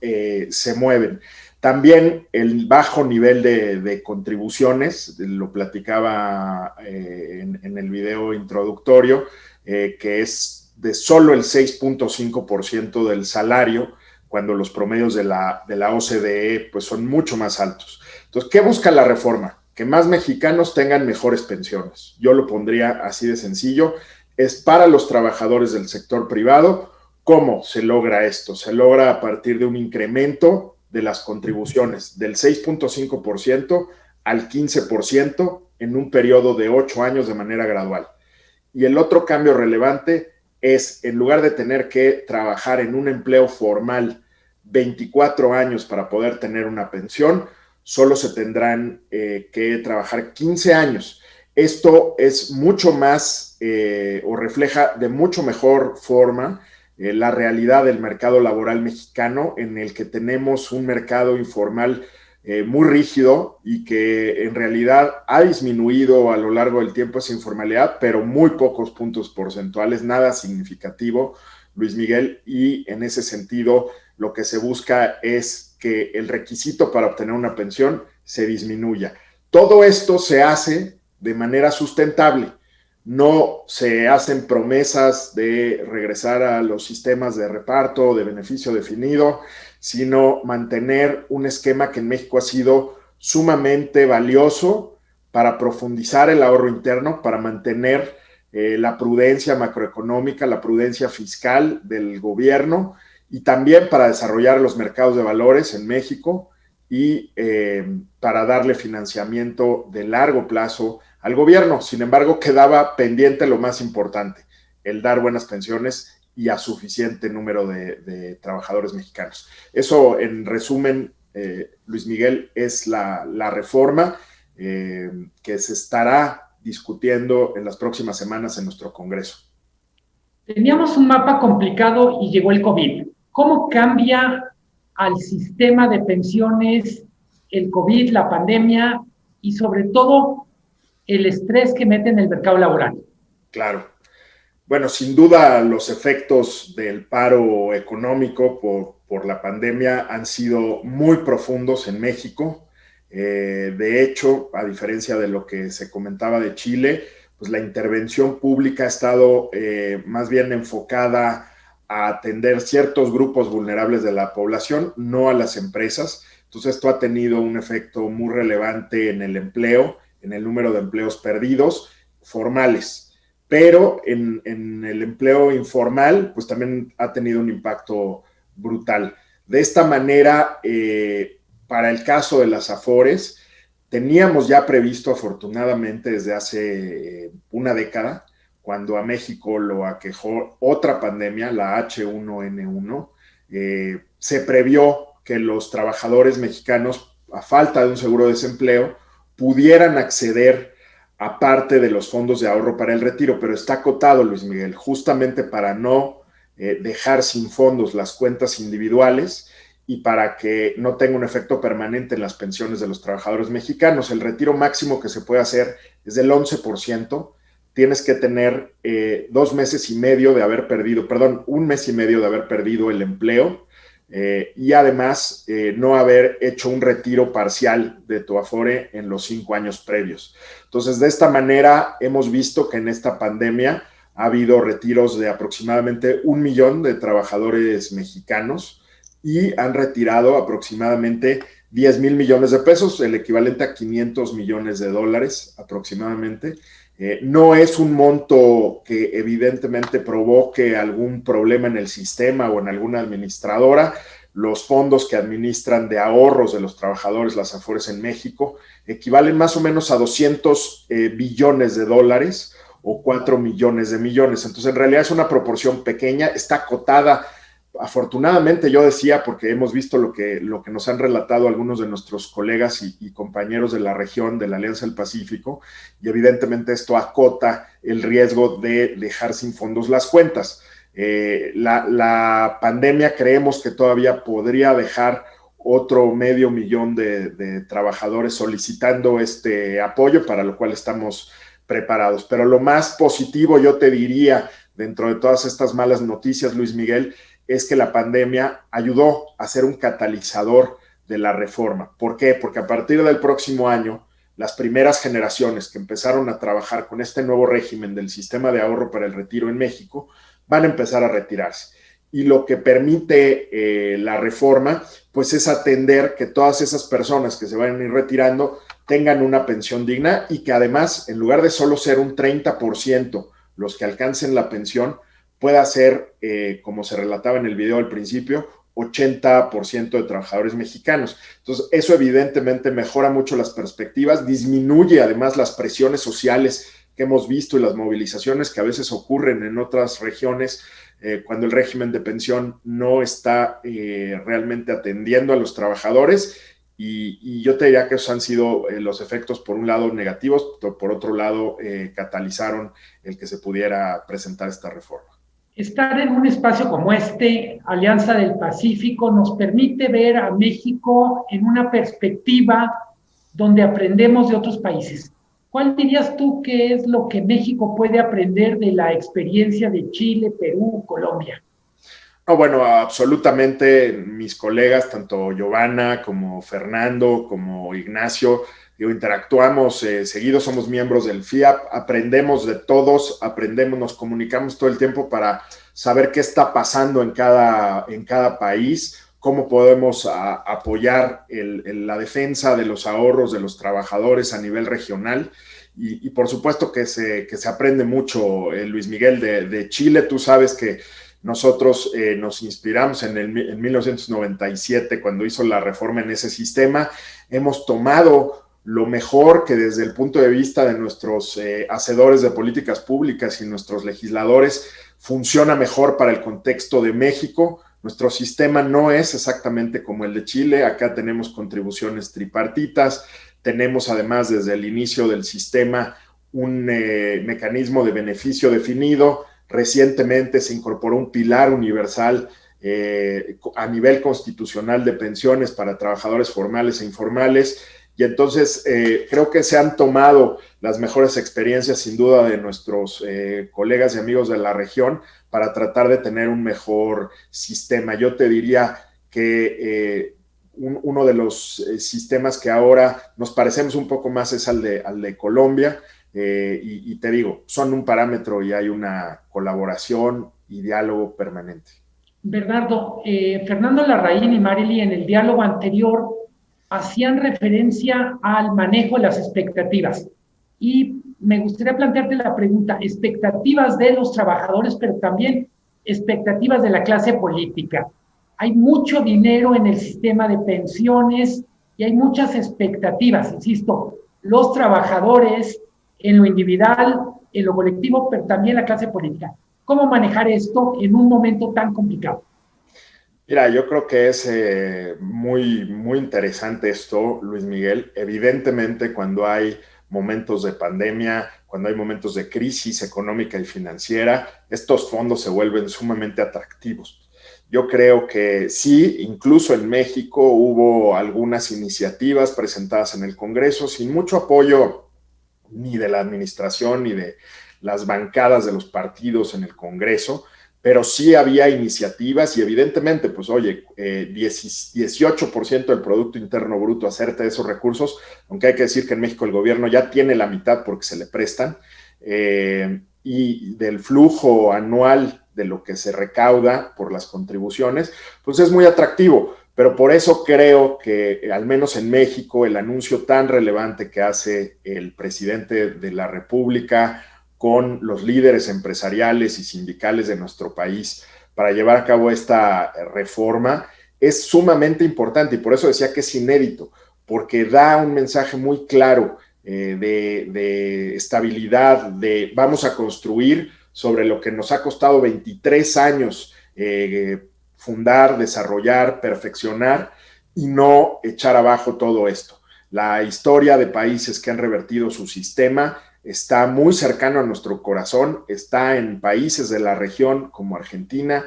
se mueven. También el bajo nivel de contribuciones, lo platicaba en el video introductorio, que es de solo el 6.5% del salario, cuando los promedios de la OCDE pues, son mucho más altos. Entonces, ¿qué busca la reforma? Que más mexicanos tengan mejores pensiones. Yo lo pondría así de sencillo. Es para los trabajadores del sector privado. ¿Cómo se logra esto? Se logra a partir de un incremento de las contribuciones del 6.5% al 15% en un periodo de 8 años de manera gradual. Y el otro cambio relevante es, en lugar de tener que trabajar en un empleo formal 24 años para poder tener una pensión, solo se tendrán que trabajar 15 años. Esto es mucho más o refleja de mucho mejor forma la realidad del mercado laboral mexicano, en el que tenemos un mercado informal muy rígido y que en realidad ha disminuido a lo largo del tiempo esa informalidad, pero muy pocos puntos porcentuales, nada significativo, Luis Miguel, y en ese sentido lo que se busca es que el requisito para obtener una pensión se disminuya. Todo esto se hace de manera sustentable. No se hacen promesas de regresar a los sistemas de reparto, de beneficio definido, sino mantener un esquema que en México ha sido sumamente valioso para profundizar el ahorro interno, para mantener la prudencia macroeconómica, la prudencia fiscal del gobierno y también para desarrollar los mercados de valores en México y para darle financiamiento de largo plazo al gobierno. Sin embargo, quedaba pendiente lo más importante, el dar buenas pensiones y a suficiente número de trabajadores mexicanos. Eso, en resumen, Luis Miguel, es la reforma que se estará discutiendo en las próximas semanas en nuestro Congreso. Teníamos un mapa complicado y llegó el COVID. ¿Cómo cambia al sistema de pensiones el COVID, la pandemia y sobre todo el estrés que mete en el mercado laboral? Claro. Bueno, sin duda los efectos del paro económico por la pandemia han sido muy profundos en México. De hecho, a diferencia de lo que se comentaba de Chile, pues la intervención pública ha estado más bien enfocada a atender ciertos grupos vulnerables de la población, no a las empresas. Entonces, esto ha tenido un efecto muy relevante en el empleo, en el número de empleos perdidos formales. Pero en el empleo informal, pues también ha tenido un impacto brutal. De esta manera, para el caso de las Afores, teníamos ya previsto, afortunadamente, desde hace una década, cuando a México lo aquejó otra pandemia, la H1N1, se previó que los trabajadores mexicanos, a falta de un seguro de desempleo, pudieran acceder a parte de los fondos de ahorro para el retiro, pero está acotado, Luis Miguel, justamente para no dejar sin fondos las cuentas individuales y para que no tenga un efecto permanente en las pensiones de los trabajadores mexicanos. El retiro máximo que se puede hacer es del 11%. Tienes que tener 2 meses y medio de haber perdido, perdón, 1 mes y medio de haber perdido el empleo y además no haber hecho un retiro parcial de tu Afore en los 5 años previos. Entonces, de esta manera hemos visto que en esta pandemia ha habido retiros de aproximadamente 1 millón de trabajadores mexicanos y han retirado aproximadamente 10,000 millones de pesos, el equivalente a 500 millones de dólares aproximadamente. No es un monto que evidentemente provoque algún problema en el sistema o en alguna administradora. Los fondos que administran de ahorros de los trabajadores, las Afores en México, equivalen más o menos a 200 billones de dólares o 4 millones de millones. Entonces, en realidad es una proporción pequeña, está acotada. Afortunadamente, yo decía, porque hemos visto lo que nos han relatado algunos de nuestros colegas y compañeros de la región, de la Alianza del Pacífico, y evidentemente esto acota el riesgo de dejar sin fondos las cuentas. La pandemia creemos que todavía podría dejar otro 500,000 de trabajadores solicitando este apoyo, para lo cual estamos preparados. Pero lo más positivo, yo te diría, dentro de todas estas malas noticias, Luis Miguel, es que la pandemia ayudó a ser un catalizador de la reforma. ¿Por qué? Porque a partir del próximo año, las primeras generaciones que empezaron a trabajar con este nuevo régimen del sistema de ahorro para el retiro en México van a empezar a retirarse. Y lo que permite la reforma, pues es atender que todas esas personas que se vayan a ir retirando tengan una pensión digna y que además, en lugar de solo ser un 30% los que alcancen la pensión, pueda ser, como se relataba en el video al principio, 80% de trabajadores mexicanos. Entonces, eso evidentemente mejora mucho las perspectivas, disminuye además las presiones sociales que hemos visto y las movilizaciones que a veces ocurren en otras regiones cuando el régimen de pensión no está realmente atendiendo a los trabajadores. Y yo te diría que esos han sido los efectos, por un lado, negativos, por otro lado, catalizaron el que se pudiera presentar esta reforma. Estar en un espacio como este, Alianza del Pacífico, nos permite ver a México en una perspectiva donde aprendemos de otros países. ¿Cuál dirías tú que es lo que México puede aprender de la experiencia de Chile, Perú, Colombia? No, bueno, absolutamente. Mis colegas, tanto Giovanna como Fernando, como Ignacio, interactuamos seguido, somos miembros del FIAP, aprendemos de todos, nos comunicamos todo el tiempo para saber qué está pasando en cada país, cómo podemos apoyar la defensa de los ahorros de los trabajadores a nivel regional. Y por supuesto que se aprende mucho, Luis Miguel, de Chile. Tú sabes que nosotros nos inspiramos en 1997, cuando hizo la reforma en ese sistema. Hemos tomado lo mejor que desde el punto de vista de nuestros hacedores de políticas públicas y nuestros legisladores funciona mejor para el contexto de México. Nuestro sistema no es exactamente como el de Chile. Acá tenemos contribuciones tripartitas, tenemos además desde el inicio del sistema un mecanismo de beneficio definido. Recientemente se incorporó un pilar universal a nivel constitucional de pensiones para trabajadores formales e informales. Y entonces creo que se han tomado las mejores experiencias, sin duda, de nuestros colegas y amigos de la región para tratar de tener un mejor sistema. Yo te diría que uno de los sistemas que ahora nos parecemos un poco más es al de Colombia. Y te digo, son un parámetro y hay una colaboración y diálogo permanente. Bernardo, Fernando Larraín y Marily en el diálogo anterior hacían referencia al manejo de las expectativas. Y me gustaría plantearte la pregunta, expectativas de los trabajadores, pero también expectativas de la clase política. Hay mucho dinero en el sistema de pensiones y hay muchas expectativas, insisto, los trabajadores en lo individual, en lo colectivo, pero también la clase política. ¿Cómo manejar esto en un momento tan complicado? Mira, yo creo que es muy, muy interesante esto, Luis Miguel. Evidentemente, cuando hay momentos de pandemia, cuando hay momentos de crisis económica y financiera, estos fondos se vuelven sumamente atractivos. Yo creo que sí, incluso en México hubo algunas iniciativas presentadas en el Congreso sin mucho apoyo ni de la administración ni de las bancadas de los partidos en el Congreso, pero sí había iniciativas y evidentemente, pues oye, 18% del Producto Interno Bruto acerca de esos recursos, aunque hay que decir que en México el gobierno ya tiene la mitad porque se le prestan, y del flujo anual de lo que se recauda por las contribuciones, pues es muy atractivo. Pero por eso creo que, al menos en México, el anuncio tan relevante que hace el presidente de la República con los líderes empresariales y sindicales de nuestro país para llevar a cabo esta reforma es sumamente importante, y por eso decía que es inédito, porque da un mensaje muy claro de estabilidad, de vamos a construir sobre lo que nos ha costado 23 años fundar, desarrollar, perfeccionar y no echar abajo todo esto. La historia de países que han revertido su sistema está muy cercano a nuestro corazón, está en países de la región como Argentina.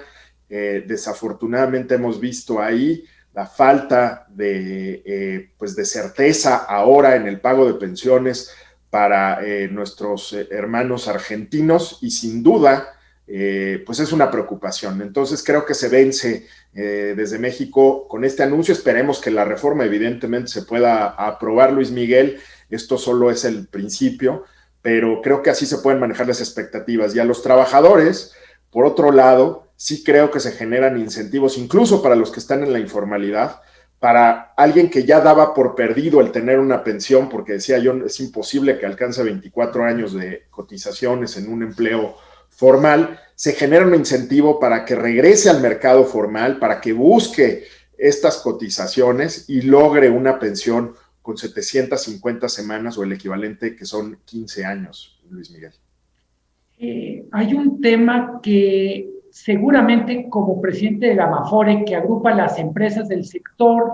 Desafortunadamente hemos visto ahí la falta de, pues de certeza ahora en el pago de pensiones para nuestros hermanos argentinos, y sin duda, pues es una preocupación. Entonces creo que se vence desde México con este anuncio. Esperemos que la reforma evidentemente se pueda aprobar, Luis Miguel. Esto solo es el principio, pero creo que así se pueden manejar las expectativas. Y a los trabajadores, por otro lado, sí creo que se generan incentivos, incluso para los que están en la informalidad, para alguien que ya daba por perdido el tener una pensión, porque decía yo, es imposible que alcance 24 años de cotizaciones en un empleo formal, se genera un incentivo para que regrese al mercado formal, para que busque estas cotizaciones y logre una pensión con 750 semanas o el equivalente, que son 15 años, Luis Miguel. Hay un tema que seguramente como presidente de la AMAFORE, que agrupa las empresas del sector,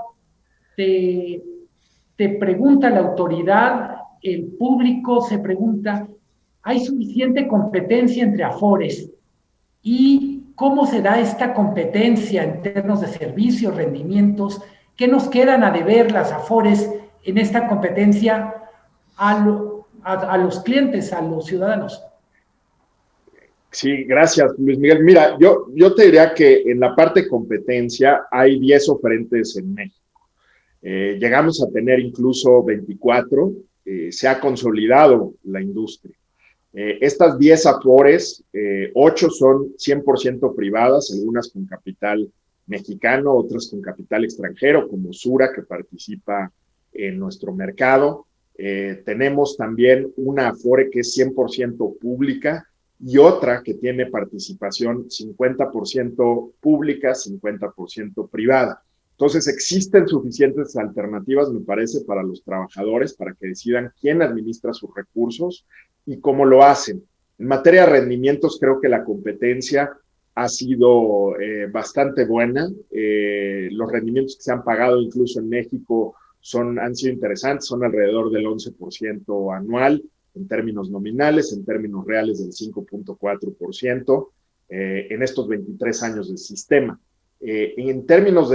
te pregunta la autoridad, el público se pregunta, ¿hay suficiente competencia entre AFORES? ¿Y cómo se da esta competencia en términos de servicios, rendimientos? ¿Qué nos quedan a deber las AFORES en esta competencia a los clientes, a los ciudadanos? Sí, gracias, Luis Miguel. Mira, yo te diría que en la parte de competencia hay 10 oferentes en México. Llegamos a tener incluso 24, se ha consolidado la industria. Estas 10 AFORES, 8 son 100% privadas, algunas con capital mexicano, otras con capital extranjero, como Sura, que participa en nuestro mercado. Tenemos también una AFORE que es 100% pública, y otra que tiene participación 50% pública, 50% privada. Entonces existen suficientes alternativas, me parece, para los trabajadores, para que decidan quién administra sus recursos y cómo lo hacen. En materia de rendimientos, creo que la competencia ha sido bastante buena. Los rendimientos que se han pagado incluso en México han sido interesantes, son alrededor del 11% anual, en términos nominales, en términos reales del 5.4% en estos 23 años del sistema. En términos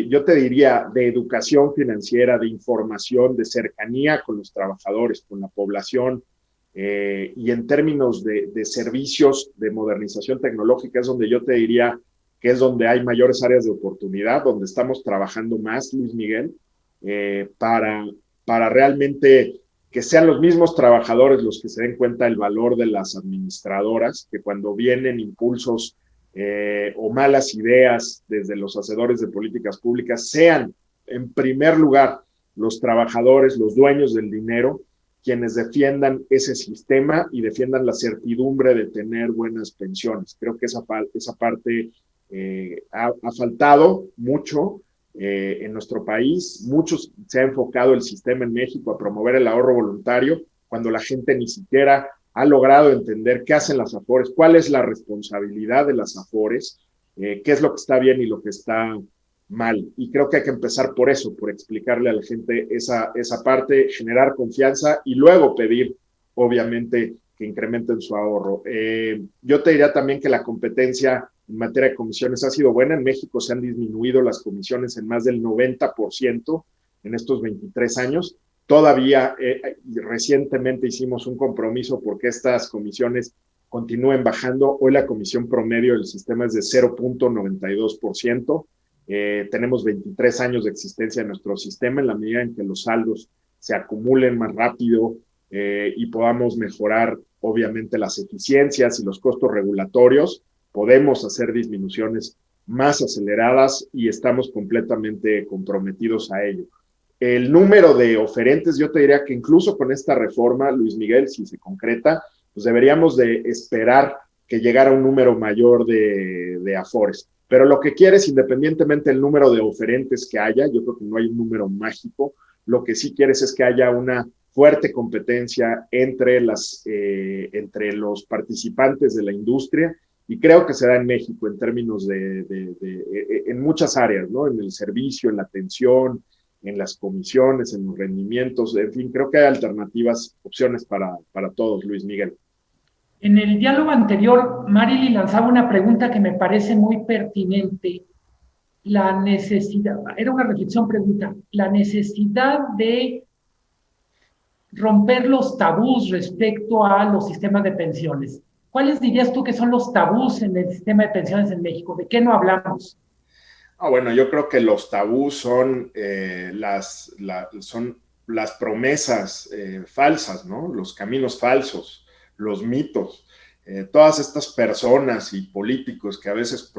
yo te diría, de educación financiera, de información, de cercanía con los trabajadores, con la población, y en términos de servicios de modernización tecnológica, es donde yo te diría que es donde hay mayores áreas de oportunidad, donde estamos trabajando más, Luis Miguel, para realmente que sean los mismos trabajadores los que se den cuenta del valor de las administradoras, que cuando vienen impulsos o malas ideas desde los hacedores de políticas públicas, sean en primer lugar los trabajadores, los dueños del dinero, quienes defiendan ese sistema y defiendan la certidumbre de tener buenas pensiones. Creo que esa parte ha faltado mucho en nuestro país. Muchos se ha enfocado el sistema en México a promover el ahorro voluntario, cuando la gente ni siquiera ha logrado entender qué hacen las AFORES, cuál es la responsabilidad de las AFORES, qué es lo que está bien y lo que está mal. Y creo que hay que empezar por eso, por explicarle a la gente esa parte, generar confianza y luego pedir, obviamente, que incrementen su ahorro. Yo te diría también que la competencia en materia de comisiones ha sido buena. En México se han disminuido las comisiones en más del 90% en estos 23 años. Todavía recientemente hicimos un compromiso porque estas comisiones continúen bajando. Hoy la comisión promedio del sistema es de 0.92%. Tenemos 23 años de existencia en nuestro sistema. En la medida en que los saldos se acumulen más rápido y podamos mejorar, obviamente, las eficiencias y los costos regulatorios, podemos hacer disminuciones más aceleradas y estamos completamente comprometidos a ello. El número de oferentes, yo te diría que incluso con esta reforma, Luis Miguel, si se concreta, pues deberíamos de esperar que llegara un número mayor de AFORES. Pero lo que quieres, independientemente del número de oferentes que haya, yo creo que no hay un número mágico, lo que sí quieres es que haya una fuerte competencia entre los participantes de la industria, y creo que se da en México en términos en muchas áreas, ¿no? En el servicio, en la atención, en las comisiones, en los rendimientos, en fin, creo que hay alternativas, opciones para todos, Luis Miguel. En el diálogo anterior, Marily lanzaba una pregunta que me parece muy pertinente. la necesidad, era una reflexión, pregunta, la necesidad de romper los tabús respecto a los sistemas de pensiones. ¿Cuáles dirías tú que son los tabús en el sistema de pensiones en México? ¿De qué no hablamos? Bueno, yo creo que los tabús son, son las promesas falsas, ¿no? Los caminos falsos, los mitos. Todas estas personas y políticos que a veces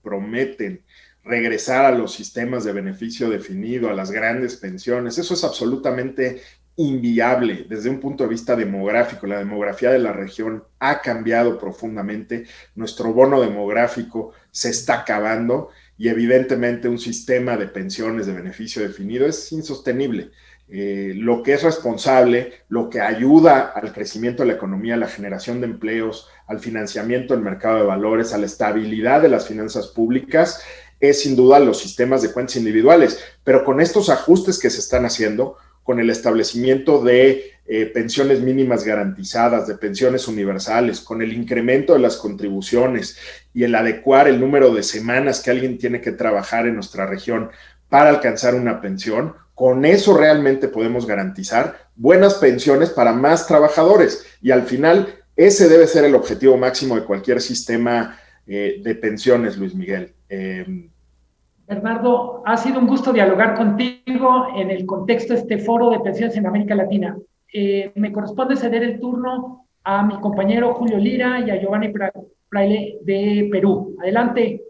prometen regresar a los sistemas de beneficio definido, a las grandes pensiones, eso es absolutamente inviable desde un punto de vista demográfico. La demografía de la región ha cambiado profundamente, nuestro bono demográfico se está acabando y evidentemente un sistema de pensiones de beneficio definido es insostenible. Lo que es responsable, lo que ayuda al crecimiento de la economía, a la generación de empleos, al financiamiento del mercado de valores, a la estabilidad de las finanzas públicas, es sin duda los sistemas de cuentas individuales. Pero con estos ajustes que se están haciendo, con el establecimiento de pensiones mínimas garantizadas, de pensiones universales, con el incremento de las contribuciones y el adecuar el número de semanas que alguien tiene que trabajar en nuestra región para alcanzar una pensión, con eso realmente podemos garantizar buenas pensiones para más trabajadores. Y al final, ese debe ser el objetivo máximo de cualquier sistema de pensiones, Luis Miguel. Bernardo, ha sido un gusto dialogar contigo en el contexto de este foro de pensiones en América Latina. Me corresponde ceder el turno a mi compañero Julio Lira y a Giovanni Fraile de Perú. Adelante.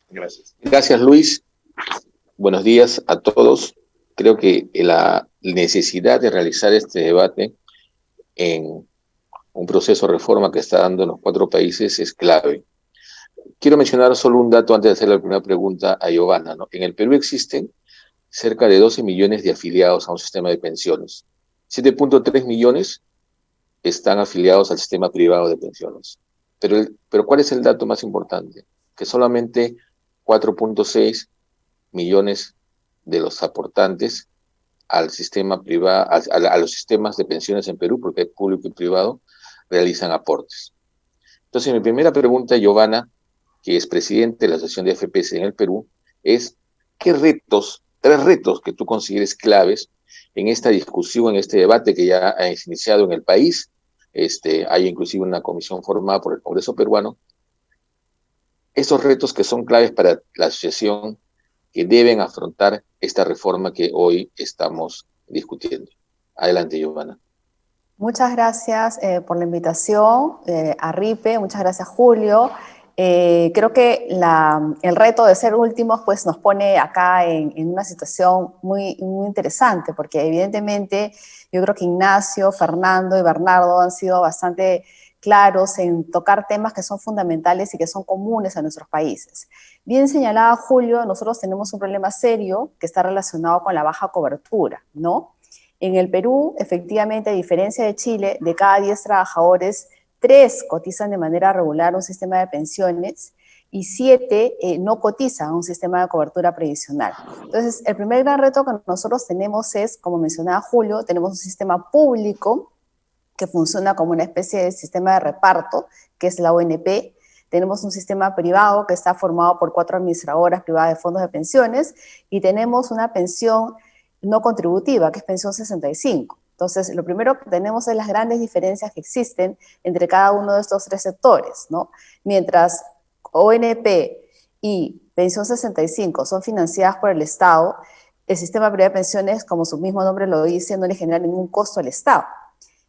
Gracias. Gracias, Luis. Buenos días a todos. Creo que la necesidad de realizar este debate en un proceso de reforma que está dando en los 4 países es clave. Quiero mencionar solo un dato antes de hacer la primera pregunta a Giovanna, ¿no? En el Perú existen cerca de 12 millones de afiliados a un sistema de pensiones. 7.3 millones están afiliados al sistema privado de pensiones. Pero ¿cuál es el dato más importante? Que solamente 4.6 millones de los aportantes al sistema privado, a los sistemas de pensiones en Perú, porque hay público y privado, realizan aportes. Entonces, mi primera pregunta, Giovanna, que es presidente de la Asociación de AFPs en el Perú, es ¿qué retos, 3 retos que tú consideres claves en esta discusión, en este debate que ya ha iniciado en el país? Hay inclusive una comisión formada por el Congreso peruano. Esos retos que son claves para la asociación que deben afrontar esta reforma que hoy estamos discutiendo. Adelante, Giovanna. Muchas gracias por la invitación a RIPE, muchas gracias, Julio. Creo que el reto de ser últimos pues, nos pone acá en una situación muy, muy interesante, porque evidentemente yo creo que Ignacio, Fernando y Bernardo han sido bastante claros en tocar temas que son fundamentales y que son comunes a nuestros países. Bien señalaba Julio, nosotros tenemos un problema serio que está relacionado con la baja cobertura, ¿no? En el Perú, efectivamente, a diferencia de Chile, de cada 10 trabajadores, 3 cotizan de manera regular un sistema de pensiones y 7 no cotizan un sistema de cobertura previsional. Entonces, el primer gran reto que nosotros tenemos es, como mencionaba Julio, tenemos un sistema público que funciona como una especie de sistema de reparto, que es la ONP. Tenemos un sistema privado que está formado por 4 administradoras privadas de fondos de pensiones y tenemos una pensión no contributiva, que es pensión 65. Entonces, lo primero que tenemos es las grandes diferencias que existen entre cada uno de estos 3 sectores, ¿no? Mientras ONP y pensión 65 son financiadas por el Estado, el sistema privado de pensiones, como su mismo nombre lo dice, no le genera ningún costo al Estado.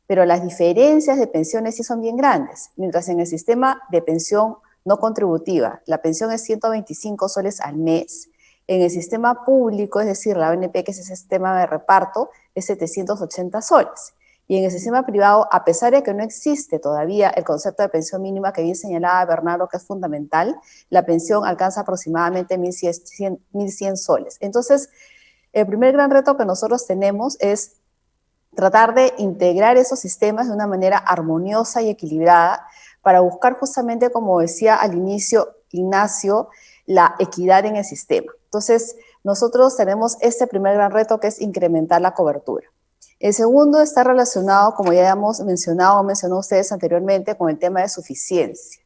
Pero las diferencias de pensiones sí son bien grandes. Mientras en el sistema de pensión no contributiva, la pensión es 125 soles al mes. En el sistema público, es decir, la ONP, que es ese sistema de reparto, es 780 soles. Y en el sistema privado, a pesar de que no existe todavía el concepto de pensión mínima que bien señalaba Bernardo, que es fundamental, la pensión alcanza aproximadamente 1.100 soles. Entonces, el primer gran reto que nosotros tenemos es tratar de integrar esos sistemas de una manera armoniosa y equilibrada para buscar justamente, como decía al inicio Ignacio, la equidad en el sistema. Entonces, nosotros tenemos este primer gran reto que es incrementar la cobertura. El segundo está relacionado, como ya hemos mencionado, mencionó ustedes anteriormente, con el tema de suficiencia.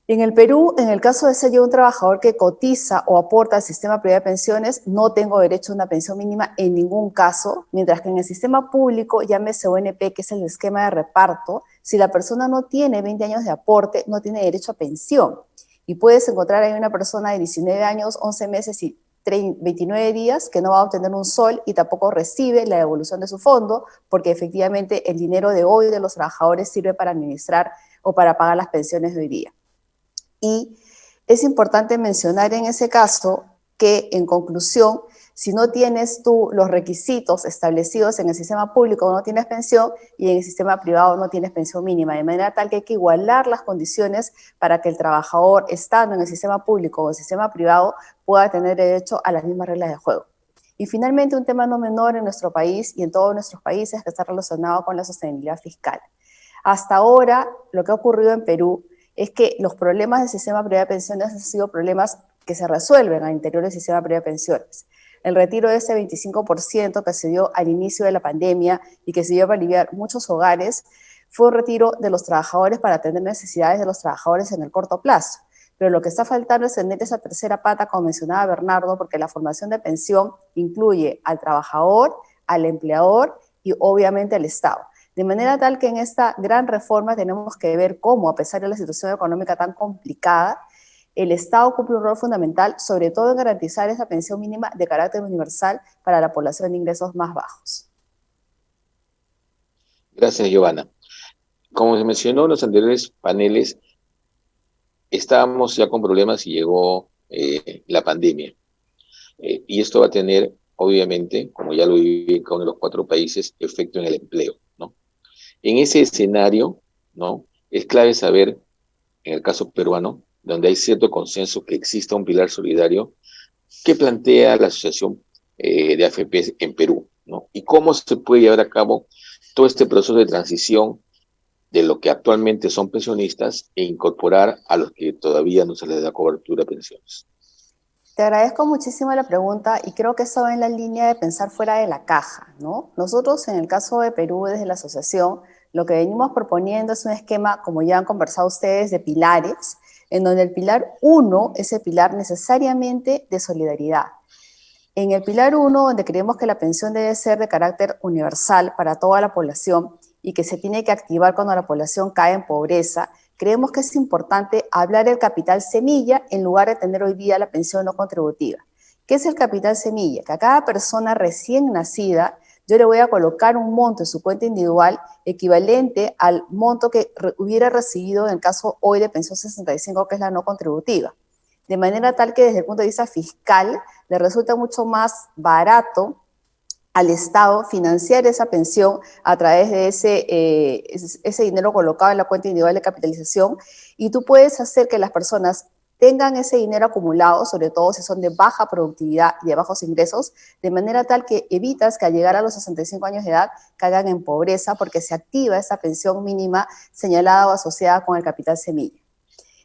En el Perú, en el caso de ser yo un trabajador que cotiza o aporta al sistema privado de pensiones, no tengo derecho a una pensión mínima en ningún caso, mientras que en el sistema público, llámese ONP, que es el esquema de reparto, si la persona no tiene 20 años de aporte, no tiene derecho a pensión. Y puedes encontrar ahí una persona de 19 años, 11 meses y 29 días que no va a obtener un sol y tampoco recibe la devolución de su fondo, porque efectivamente el dinero de hoy de los trabajadores sirve para administrar o para pagar las pensiones de hoy día. Y es importante mencionar en ese caso que, en conclusión, si no tienes tú los requisitos establecidos en el sistema público, no tienes pensión, y en el sistema privado no tienes pensión mínima, de manera tal que hay que igualar las condiciones para que el trabajador, estando en el sistema público o el sistema privado, pueda tener derecho a las mismas reglas de juego. Y finalmente, un tema no menor en nuestro país y en todos nuestros países que está relacionado con la sostenibilidad fiscal. Hasta ahora, lo que ha ocurrido en Perú es que los problemas del sistema privado de pensiones han sido problemas que se resuelven al interior del sistema privado de pensiones. El retiro de ese 25% que se dio al inicio de la pandemia y que se dio para aliviar muchos hogares, fue un retiro de los trabajadores para atender necesidades de los trabajadores en el corto plazo. Pero lo que está faltando es tener esa tercera pata, como mencionaba Bernardo, porque la formación de pensión incluye al trabajador, al empleador y obviamente al Estado. De manera tal que en esta gran reforma tenemos que ver cómo, a pesar de la situación económica tan complicada, el Estado cumple un rol fundamental, sobre todo en garantizar esa pensión mínima de carácter universal para la población de ingresos más bajos. Gracias, Giovanna. Como se mencionó en los anteriores paneles, estábamos ya con problemas y llegó la pandemia. Y esto va a tener, obviamente, como ya lo viví con los 4 países, efecto en el empleo, ¿no? En ese escenario, ¿no?, es clave saber, en el caso peruano, donde hay cierto consenso que exista un pilar solidario, ¿qué plantea la Asociación de AFP en Perú, ¿no? Y cómo se puede llevar a cabo todo este proceso de transición de lo que actualmente son pensionistas e incorporar a los que todavía no se les da cobertura a pensiones. Te agradezco muchísimo la pregunta y creo que eso va en la línea de pensar fuera de la caja, ¿no? Nosotros, en el caso de Perú, desde la asociación, lo que venimos proponiendo es un esquema, como ya han conversado ustedes, de pilares, en donde el pilar 1 es el pilar necesariamente de solidaridad. En el pilar 1, donde creemos que la pensión debe ser de carácter universal para toda la población y que se tiene que activar cuando la población cae en pobreza, creemos que es importante hablar del capital semilla en lugar de tener hoy día la pensión no contributiva. ¿Qué es el capital semilla? Que a cada persona recién nacida yo le voy a colocar un monto en su cuenta individual equivalente al monto que hubiera recibido en el caso hoy de pensión 65, que es la no contributiva. De manera tal que desde el punto de vista fiscal le resulta mucho más barato al Estado financiar esa pensión a través de ese dinero colocado en la cuenta individual de capitalización, y tú puedes hacer que las personas tengan ese dinero acumulado, sobre todo si son de baja productividad y de bajos ingresos, de manera tal que evitas que al llegar a los 65 años de edad caigan en pobreza, porque se activa esa pensión mínima señalada o asociada con el capital semilla.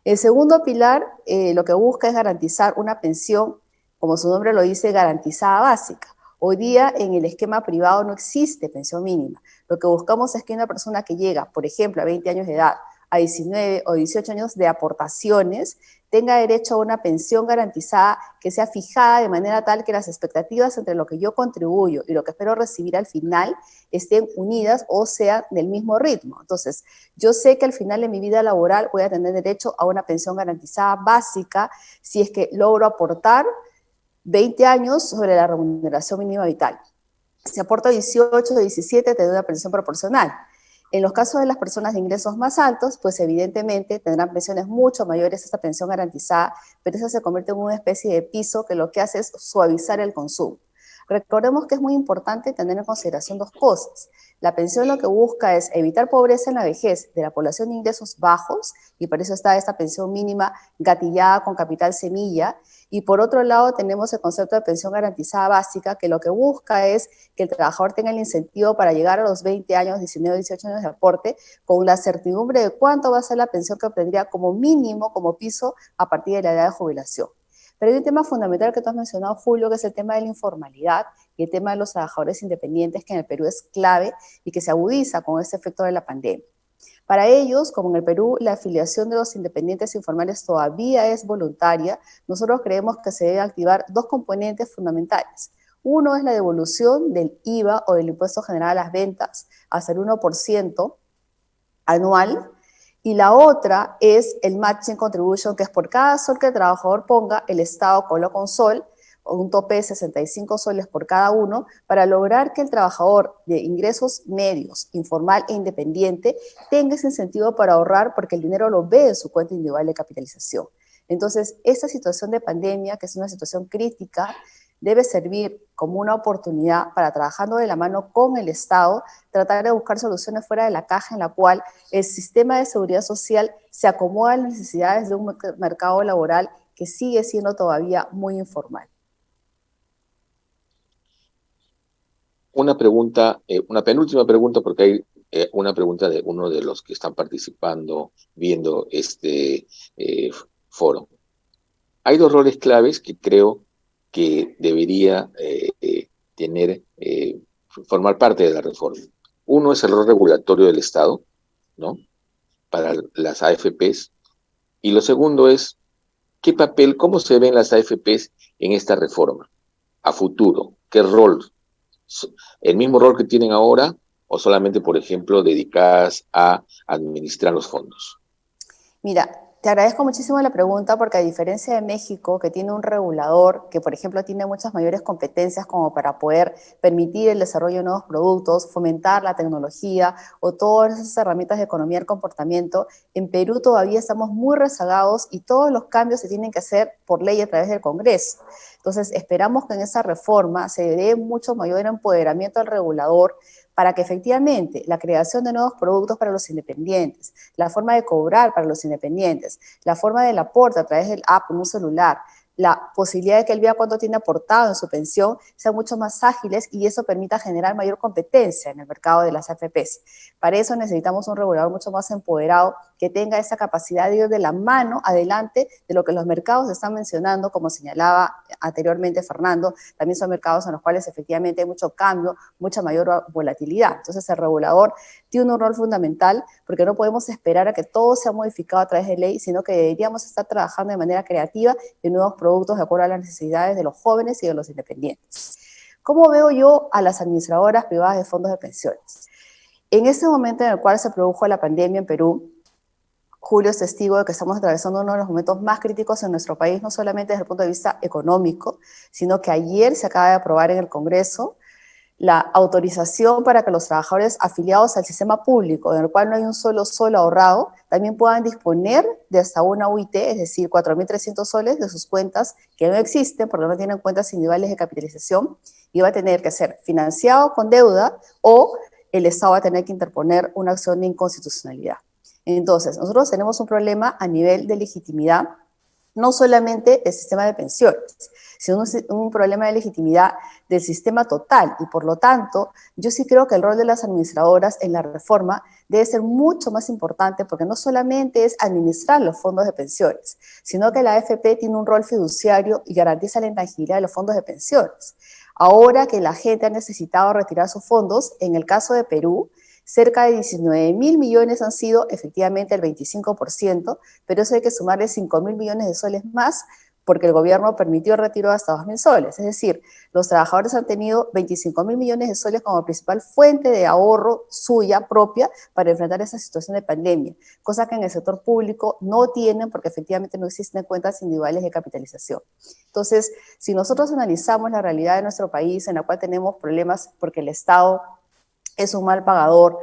El segundo pilar lo que busca es garantizar una pensión, como su nombre lo dice, garantizada básica. Hoy día en el esquema privado no existe pensión mínima. Lo que buscamos es que una persona que llega, por ejemplo, a 20 años de edad, a 19 o 18 años de aportaciones, tenga derecho a una pensión garantizada que sea fijada de manera tal que las expectativas entre lo que yo contribuyo y lo que espero recibir al final estén unidas o sean del mismo ritmo. Entonces, yo sé que al final de mi vida laboral voy a tener derecho a una pensión garantizada básica si es que logro aportar 20 años sobre la remuneración mínima vital. Si aporto 18 o 17, te doy una pensión proporcional. En los casos de las personas de ingresos más altos, pues evidentemente tendrán pensiones mucho mayores a esta pensión garantizada, pero eso se convierte en una especie de piso que lo que hace es suavizar el consumo. Recordemos que es muy importante tener en consideración 2 cosas. La pensión lo que busca es evitar pobreza en la vejez de la población de ingresos bajos, y por eso está esta pensión mínima gatillada con capital semilla. Y por otro lado tenemos el concepto de pensión garantizada básica, que lo que busca es que el trabajador tenga el incentivo para llegar a los 20 años, 19, 18 años de aporte, con la certidumbre de cuánto va a ser la pensión que obtendría como mínimo, como piso, a partir de la edad de jubilación. Pero hay un tema fundamental que tú has mencionado, Julio, que es el tema de la informalidad y el tema de los trabajadores independientes, que en el Perú es clave y que se agudiza con este efecto de la pandemia. Para ellos, como en el Perú, la afiliación de los independientes informales todavía es voluntaria, nosotros creemos que se deben activar dos componentes fundamentales. Uno es la devolución del IVA o del Impuesto General a las Ventas hasta el 1% anual, y la otra es el matching contribution, que es por cada sol que el trabajador ponga, el Estado coloca un sol, un tope de 65 soles por cada uno, para lograr que el trabajador de ingresos medios, informal e independiente, tenga ese incentivo para ahorrar, porque el dinero lo ve en su cuenta individual de capitalización. Entonces, esta situación de pandemia, que es una situación crítica, debe servir como una oportunidad para, trabajando de la mano con el Estado, tratar de buscar soluciones fuera de la caja, en la cual el sistema de seguridad social se acomoda a las necesidades de un mercado laboral que sigue siendo todavía muy informal. Una pregunta, una penúltima pregunta, porque hay una pregunta de uno de los que están participando, viendo este foro. Hay dos roles claves que creo que debería formar parte de la reforma. Uno es el rol regulatorio del Estado, ¿no?, para las AFPs. Y lo segundo es, ¿qué papel, cómo se ven las AFPs en esta reforma a futuro? ¿Qué rol? ¿El mismo rol que tienen ahora o solamente, por ejemplo, dedicadas a administrar los fondos? Mira, te agradezco muchísimo la pregunta, porque a diferencia de México, que tiene un regulador que, por ejemplo, tiene muchas mayores competencias como para poder permitir el desarrollo de nuevos productos, fomentar la tecnología o todas esas herramientas de economía del comportamiento, en Perú todavía estamos muy rezagados y todos los cambios se tienen que hacer por ley a través del Congreso. Entonces, esperamos que en esa reforma se dé mucho mayor empoderamiento al regulador, para que efectivamente la creación de nuevos productos para los independientes, la forma de cobrar para los independientes, la forma del aporte a través del app en un celular, la posibilidad de que él vea cuánto tiene aportado en su pensión, sean mucho más ágiles, y eso permita generar mayor competencia en el mercado de las AFPs. Para eso necesitamos un regulador mucho más empoderado, que tenga esa capacidad de ir de la mano adelante de lo que los mercados están mencionando, como señalaba anteriormente Fernando. También son mercados en los cuales efectivamente hay mucho cambio, mucha mayor volatilidad. Entonces el regulador tiene un rol fundamental, porque no podemos esperar a que todo sea modificado a través de ley, sino que deberíamos estar trabajando de manera creativa en nuevos productos de acuerdo a las necesidades de los jóvenes y de los independientes. ¿Cómo veo yo a las administradoras privadas de fondos de pensiones? En este momento en el cual se produjo la pandemia en Perú, Julio es testigo de que estamos atravesando uno de los momentos más críticos en nuestro país, no solamente desde el punto de vista económico, sino que ayer se acaba de aprobar en el Congreso la autorización para que los trabajadores afiliados al sistema público, en el cual no hay un solo sol ahorrado, también puedan disponer de hasta una UIT, es decir, 4.300 soles de sus cuentas, que no existen porque no tienen cuentas individuales de capitalización, y va a tener que ser financiado con deuda, o el Estado va a tener que interponer una acción de inconstitucionalidad. Entonces, nosotros tenemos un problema a nivel de legitimidad, no solamente del sistema de pensiones, sino un problema de legitimidad del sistema total, y por lo tanto, yo sí creo que el rol de las administradoras en la reforma debe ser mucho más importante, porque no solamente es administrar los fondos de pensiones, sino que la AFP tiene un rol fiduciario y garantiza la intangibilidad de los fondos de pensiones. Ahora que la gente ha necesitado retirar sus fondos, en el caso de Perú, cerca de 19.000 millones han sido efectivamente el 25%, pero eso hay que sumarle 5.000 millones de soles más, porque el gobierno permitió el retiro de hasta 2.000 soles. Es decir, los trabajadores han tenido 25.000 millones de soles como principal fuente de ahorro suya propia para enfrentar esa situación de pandemia, cosa que en el sector público no tienen, porque efectivamente no existen cuentas individuales de capitalización. Entonces, si nosotros analizamos la realidad de nuestro país, en la cual tenemos problemas porque el Estado es un mal pagador,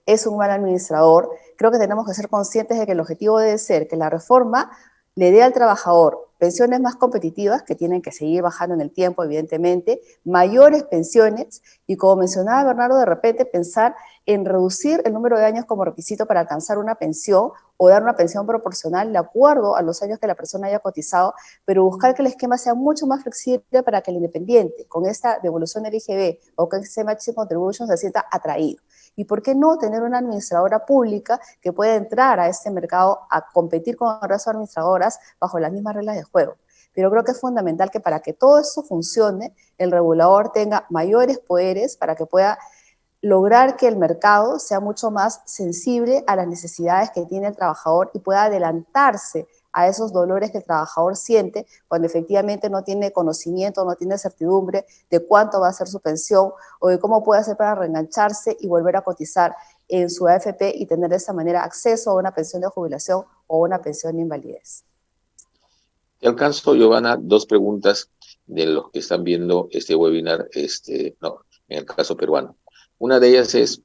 es un mal administrador, creo que tenemos que ser conscientes de que el objetivo debe ser que la reforma le dé al trabajador pensiones más competitivas, que tienen que seguir bajando en el tiempo, evidentemente, mayores pensiones, y como mencionaba Bernardo, de repente pensar en reducir el número de años como requisito para alcanzar una pensión, o dar una pensión proporcional de acuerdo a los años que la persona haya cotizado, pero buscar que el esquema sea mucho más flexible para que el independiente, con esta devolución del IGB o con este matching contribution, se sienta atraído. ¿Y por qué no tener una administradora pública que pueda entrar a este mercado a competir con el resto de administradoras bajo las mismas reglas de juego? Pero creo que es fundamental que para que todo esto funcione, el regulador tenga mayores poderes para que pueda lograr que el mercado sea mucho más sensible a las necesidades que tiene el trabajador y pueda adelantarse a esos dolores que el trabajador siente cuando efectivamente no tiene conocimiento, no tiene certidumbre de cuánto va a ser su pensión o de cómo puede hacer para reengancharse y volver a cotizar en su AFP y tener de esa manera acceso a una pensión de jubilación o una pensión de invalidez. Te alcanzo, Giovanna, dos preguntas de los que están viendo este webinar, en el caso peruano. Una de ellas es,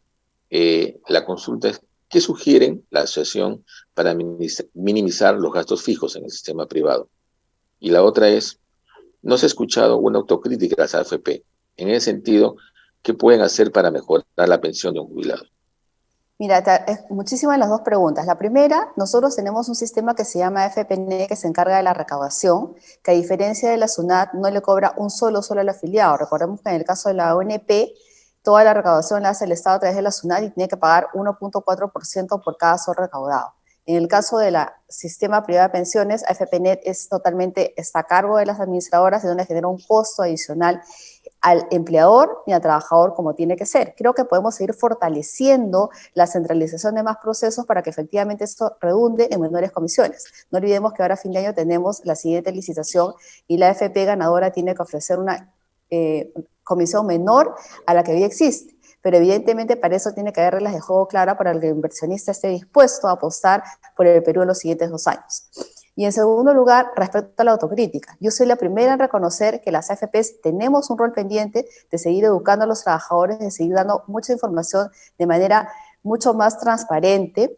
la consulta es, ¿qué sugieren la asociación para minimizar los gastos fijos en el sistema privado? Y la otra es, no se ha escuchado una autocrítica a las AFP. En ese sentido, ¿qué pueden hacer para mejorar la pensión de un jubilado? Mira, muchísimas las dos preguntas. La primera, nosotros tenemos un sistema que se llama FPN, que se encarga de la recaudación, que a diferencia de la SUNAT no le cobra un solo al afiliado. Recordemos que en el caso de la ONP, toda la recaudación la hace el Estado a través de la SUNAT y tiene que pagar 1.4% por cada sol recaudado. En el caso del sistema privado de pensiones, AFPNet está a cargo de las administradoras, de donde genera un costo adicional al empleador y al trabajador como tiene que ser. Creo que podemos seguir fortaleciendo la centralización de más procesos para que efectivamente esto redunde en menores comisiones. No olvidemos que ahora a fin de año tenemos la siguiente licitación y la AFP ganadora tiene que ofrecer una comisión menor a la que hoy existe. Pero evidentemente para eso tiene que haber reglas de juego claras para que el inversionista esté dispuesto a apostar por el Perú en los siguientes 2 años. Y en segundo lugar, respecto a la autocrítica. Yo soy la primera en reconocer que las AFPs tenemos un rol pendiente de seguir educando a los trabajadores, de seguir dando mucha información de manera mucho más transparente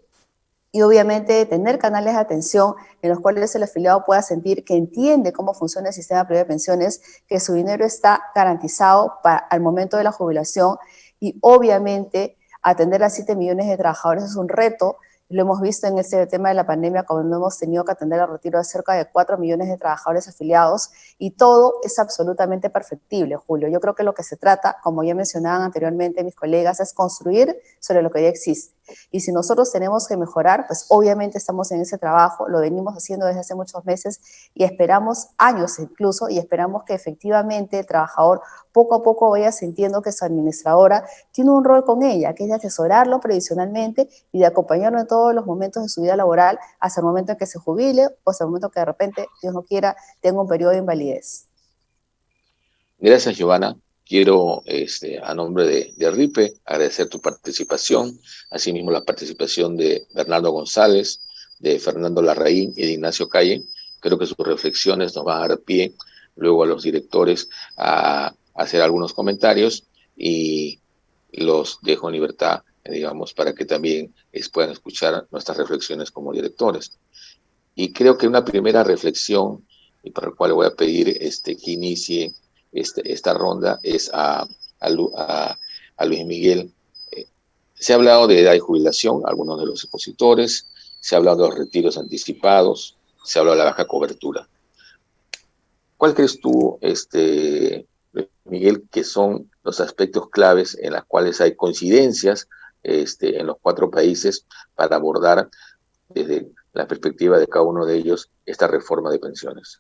y obviamente de tener canales de atención en los cuales el afiliado pueda sentir que entiende cómo funciona el sistema privado de pensiones, que su dinero está garantizado al momento de la jubilación y obviamente atender a 7 millones de trabajadores es un reto. Lo hemos visto en este tema de la pandemia, cuando hemos tenido que atender al retiro de cerca de 4 millones de trabajadores afiliados, y todo es absolutamente perfectible, Julio. Yo creo que lo que se trata, como ya mencionaban anteriormente mis colegas, es construir sobre lo que ya existe. Y si nosotros tenemos que mejorar, pues obviamente estamos en ese trabajo, lo venimos haciendo desde hace muchos meses y esperamos, años incluso, y esperamos que efectivamente el trabajador poco a poco vaya sintiendo que su administradora tiene un rol con ella, que es de asesorarlo previsionalmente y de acompañarlo en todos los momentos de su vida laboral hasta el momento en que se jubile o hasta el momento que de repente, Dios no quiera, tenga un periodo de invalidez. Gracias, Giovanna. Quiero, a nombre de RIPE, agradecer tu participación, asimismo la participación de Bernardo González, de Fernando Larraín y de Ignacio Calle. Creo que sus reflexiones nos van a dar pie luego a los directores a hacer algunos comentarios y los dejo en libertad, digamos, para que también puedan escuchar nuestras reflexiones como directores. Y creo que una primera reflexión, y para la cual le voy a pedir que inicie esta ronda, es a Luis Miguel. Se ha hablado de edad de jubilación, algunos de los expositores, se ha hablado de los retiros anticipados, se ha hablado de la baja cobertura. ¿Cuál crees tú, Miguel, que son los aspectos claves en los cuales hay coincidencias en los 4 países para abordar desde la perspectiva de cada uno de ellos esta reforma de pensiones?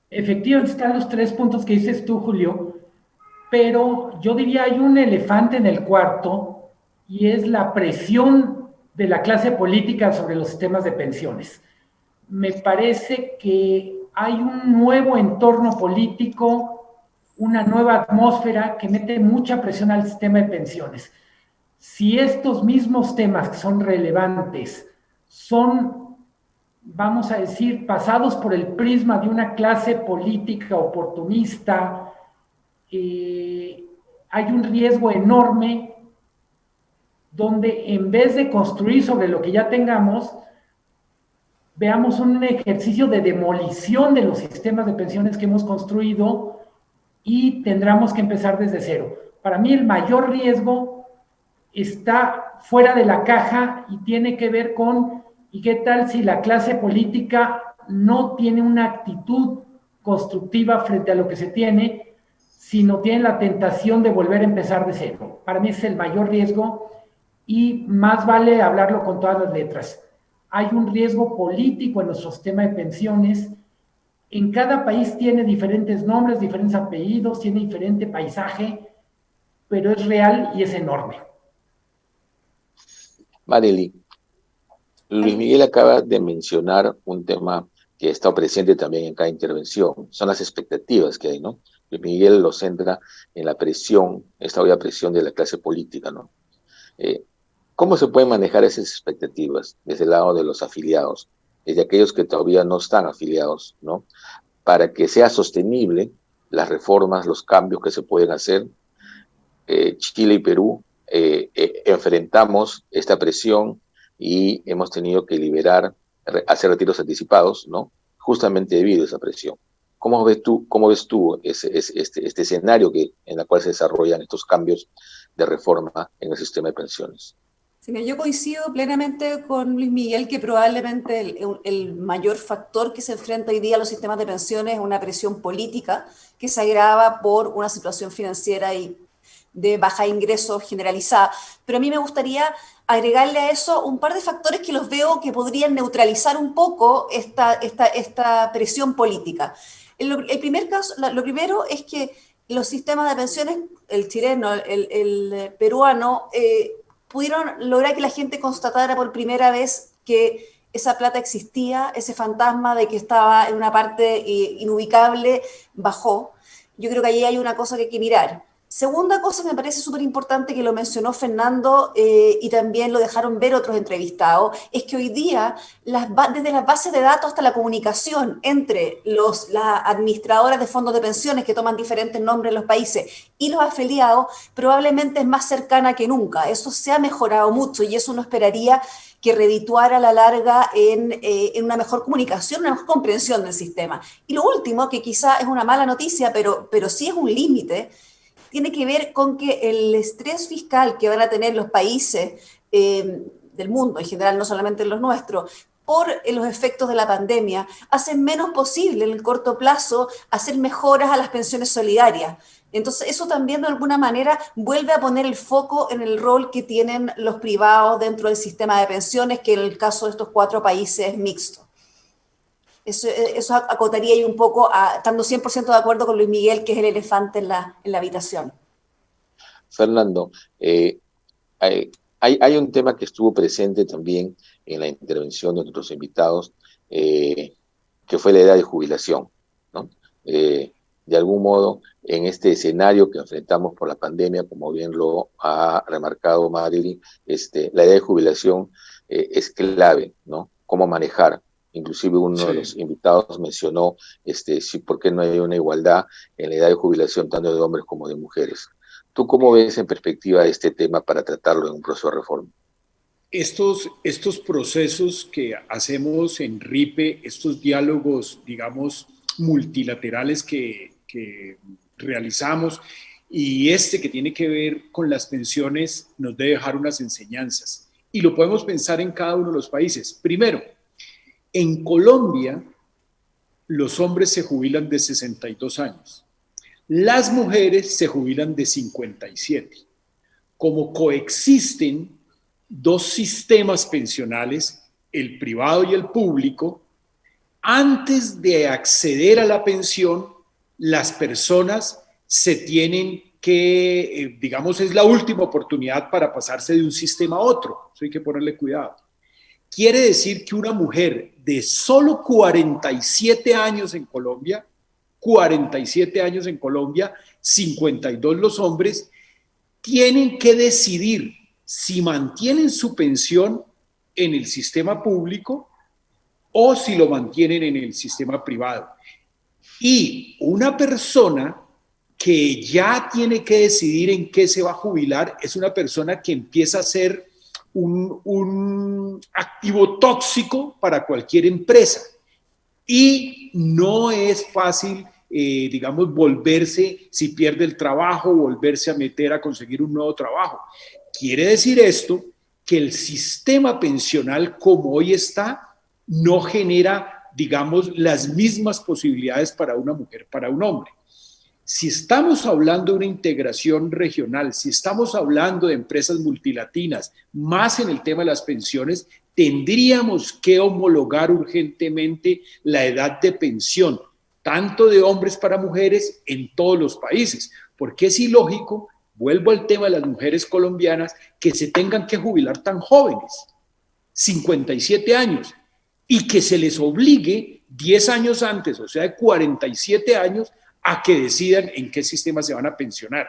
Efectivamente están los 3 puntos que dices tú, Julio, pero yo diría hay un elefante en el cuarto y es la presión de la clase política sobre los sistemas de pensiones. Me parece que hay un nuevo entorno político, una nueva atmósfera que mete mucha presión al sistema de pensiones. Si estos mismos temas que son relevantes son, vamos a decir, pasados por el prisma de una clase política oportunista, hay un riesgo enorme donde en vez de construir sobre lo que ya tengamos, veamos un ejercicio de demolición de los sistemas de pensiones que hemos construido y tendremos que empezar desde cero. Para mí el mayor riesgo está fuera de la caja y tiene que ver con ¿y qué tal si la clase política no tiene una actitud constructiva frente a lo que se tiene, sino tiene la tentación de volver a empezar de cero? Para mí es el mayor riesgo y más vale hablarlo con todas las letras. Hay un riesgo político en nuestro sistema de pensiones en cada país tiene diferentes nombres, diferentes apellidos, tiene diferente paisaje, pero es real y es enorme. Marily, Luis Miguel acaba de mencionar un tema que ha estado presente también en cada intervención, son las expectativas que hay, ¿no? Luis Miguel lo centra en la presión, esta olla presión de la clase política, ¿no? ¿Cómo se pueden manejar esas expectativas desde el lado de los afiliados, desde aquellos que todavía no están afiliados, ¿no? Para que sea sostenible las reformas, los cambios que se pueden hacer. Chile y Perú enfrentamos esta presión y hemos tenido que hacer retiros anticipados, ¿no? Justamente debido a esa presión. ¿Cómo ves tú este escenario en el cual se desarrollan estos cambios de reforma en el sistema de pensiones? Sí, yo coincido plenamente con Luis Miguel que probablemente el mayor factor que se enfrenta hoy día a los sistemas de pensiones es una presión política que se agrava por una situación financiera y de baja ingresos generalizada. Pero a mí me gustaría agregarle a eso un par de factores que los veo que podrían neutralizar un poco esta presión política. El primer caso, lo primero es que los sistemas de pensiones, el chileno, el peruano, pudieron lograr que la gente constatara por primera vez que esa plata existía, ese fantasma de que estaba en una parte inubicable bajó. Yo creo que ahí hay una cosa que hay que mirar. Segunda cosa que me parece súper importante, que lo mencionó Fernando y también lo dejaron ver otros entrevistados, es que hoy día, desde las bases de datos hasta la comunicación entre las administradoras de fondos de pensiones que toman diferentes nombres en los países y los afiliados, probablemente es más cercana que nunca. Eso se ha mejorado mucho y eso uno esperaría que redituara a la larga en una mejor comunicación, una mejor comprensión del sistema. Y lo último, que quizá es una mala noticia, pero sí es un límite, tiene que ver con que el estrés fiscal que van a tener los países del mundo, en general, no solamente los nuestros, por los efectos de la pandemia, hacen menos posible en el corto plazo hacer mejoras a las pensiones solidarias. Entonces, eso también de alguna manera vuelve a poner el foco en el rol que tienen los privados dentro del sistema de pensiones, que en el caso de estos 4 países es mixto. Eso acotaría ahí un poco, estando 100% de acuerdo con Luis Miguel, que es el elefante en la habitación. Fernando, hay un tema que estuvo presente también en la intervención de nuestros invitados, que fue la edad de jubilación, ¿no? De algún modo, en este escenario que enfrentamos por la pandemia, como bien lo ha remarcado Marily, la edad de jubilación es clave, ¿no? Cómo manejar. Inclusive uno de los invitados mencionó por qué no hay una igualdad en la edad de jubilación tanto de hombres como de mujeres. ¿Tú cómo ves en perspectiva este tema para tratarlo en un proceso de reforma? Estos procesos que hacemos en RIPE, estos diálogos, digamos, multilaterales que realizamos, y que tiene que ver con las pensiones, nos debe dejar unas enseñanzas. Y lo podemos pensar en cada uno de los países. Primero, en Colombia, los hombres se jubilan de 62 años. Las mujeres se jubilan de 57. Como coexisten 2 sistemas pensionales, el privado y el público, antes de acceder a la pensión, las personas se tienen que, digamos, es la última oportunidad para pasarse de un sistema a otro. Eso hay que ponerle cuidado. Quiere decir que una mujer de solo 47 años en Colombia, 52 los hombres, tienen que decidir si mantienen su pensión en el sistema público o si lo mantienen en el sistema privado. Y una persona que ya tiene que decidir en qué se va a jubilar es una persona que empieza a ser un activo tóxico para cualquier empresa. Y no es fácil, digamos, volverse, si pierde el trabajo, volverse a meter a conseguir un nuevo trabajo. Quiere decir esto que el sistema pensional como hoy está no genera, digamos, las mismas posibilidades para una mujer, para un hombre. Si estamos hablando de una integración regional, si estamos hablando de empresas multilatinas, más en el tema de las pensiones, tendríamos que homologar urgentemente la edad de pensión tanto de hombres para mujeres en todos los países, porque es ilógico, vuelvo al tema de las mujeres colombianas, que se tengan que jubilar tan jóvenes, 57 años, y que se les obligue 10 años antes, o sea, de 47 años, a que decidan en qué sistema se van a pensionar.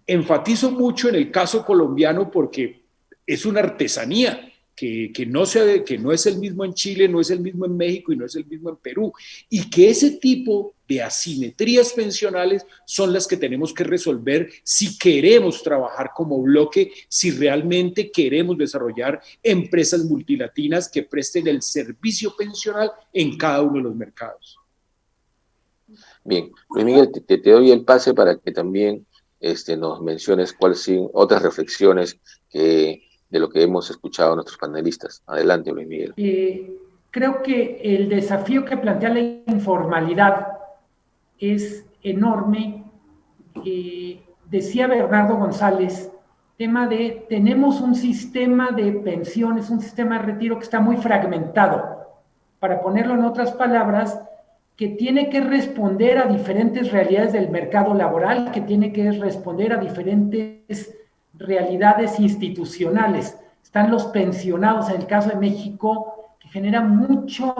Enfatizo mucho en el caso colombiano porque es una artesanía que no es el mismo en Chile, no es el mismo en México y no es el mismo en Perú, y que ese tipo de asimetrías pensionales son las que tenemos que resolver si queremos trabajar como bloque, si realmente queremos desarrollar empresas multilatinas que presten el servicio pensional en cada uno de los mercados. Bien, Luis Miguel, te doy el pase para que también nos menciones cuáles son otras reflexiones de lo que hemos escuchado a nuestros panelistas. Adelante, Luis Miguel. Creo que el desafío que plantea la informalidad es enorme. Decía Bernardo González, tema de, tenemos un sistema de pensiones, un sistema de retiro que está muy fragmentado. Para ponerlo en otras palabras, que tiene que responder a diferentes realidades del mercado laboral, que tiene que responder a diferentes realidades institucionales. Están los pensionados, en el caso de México, que genera mucha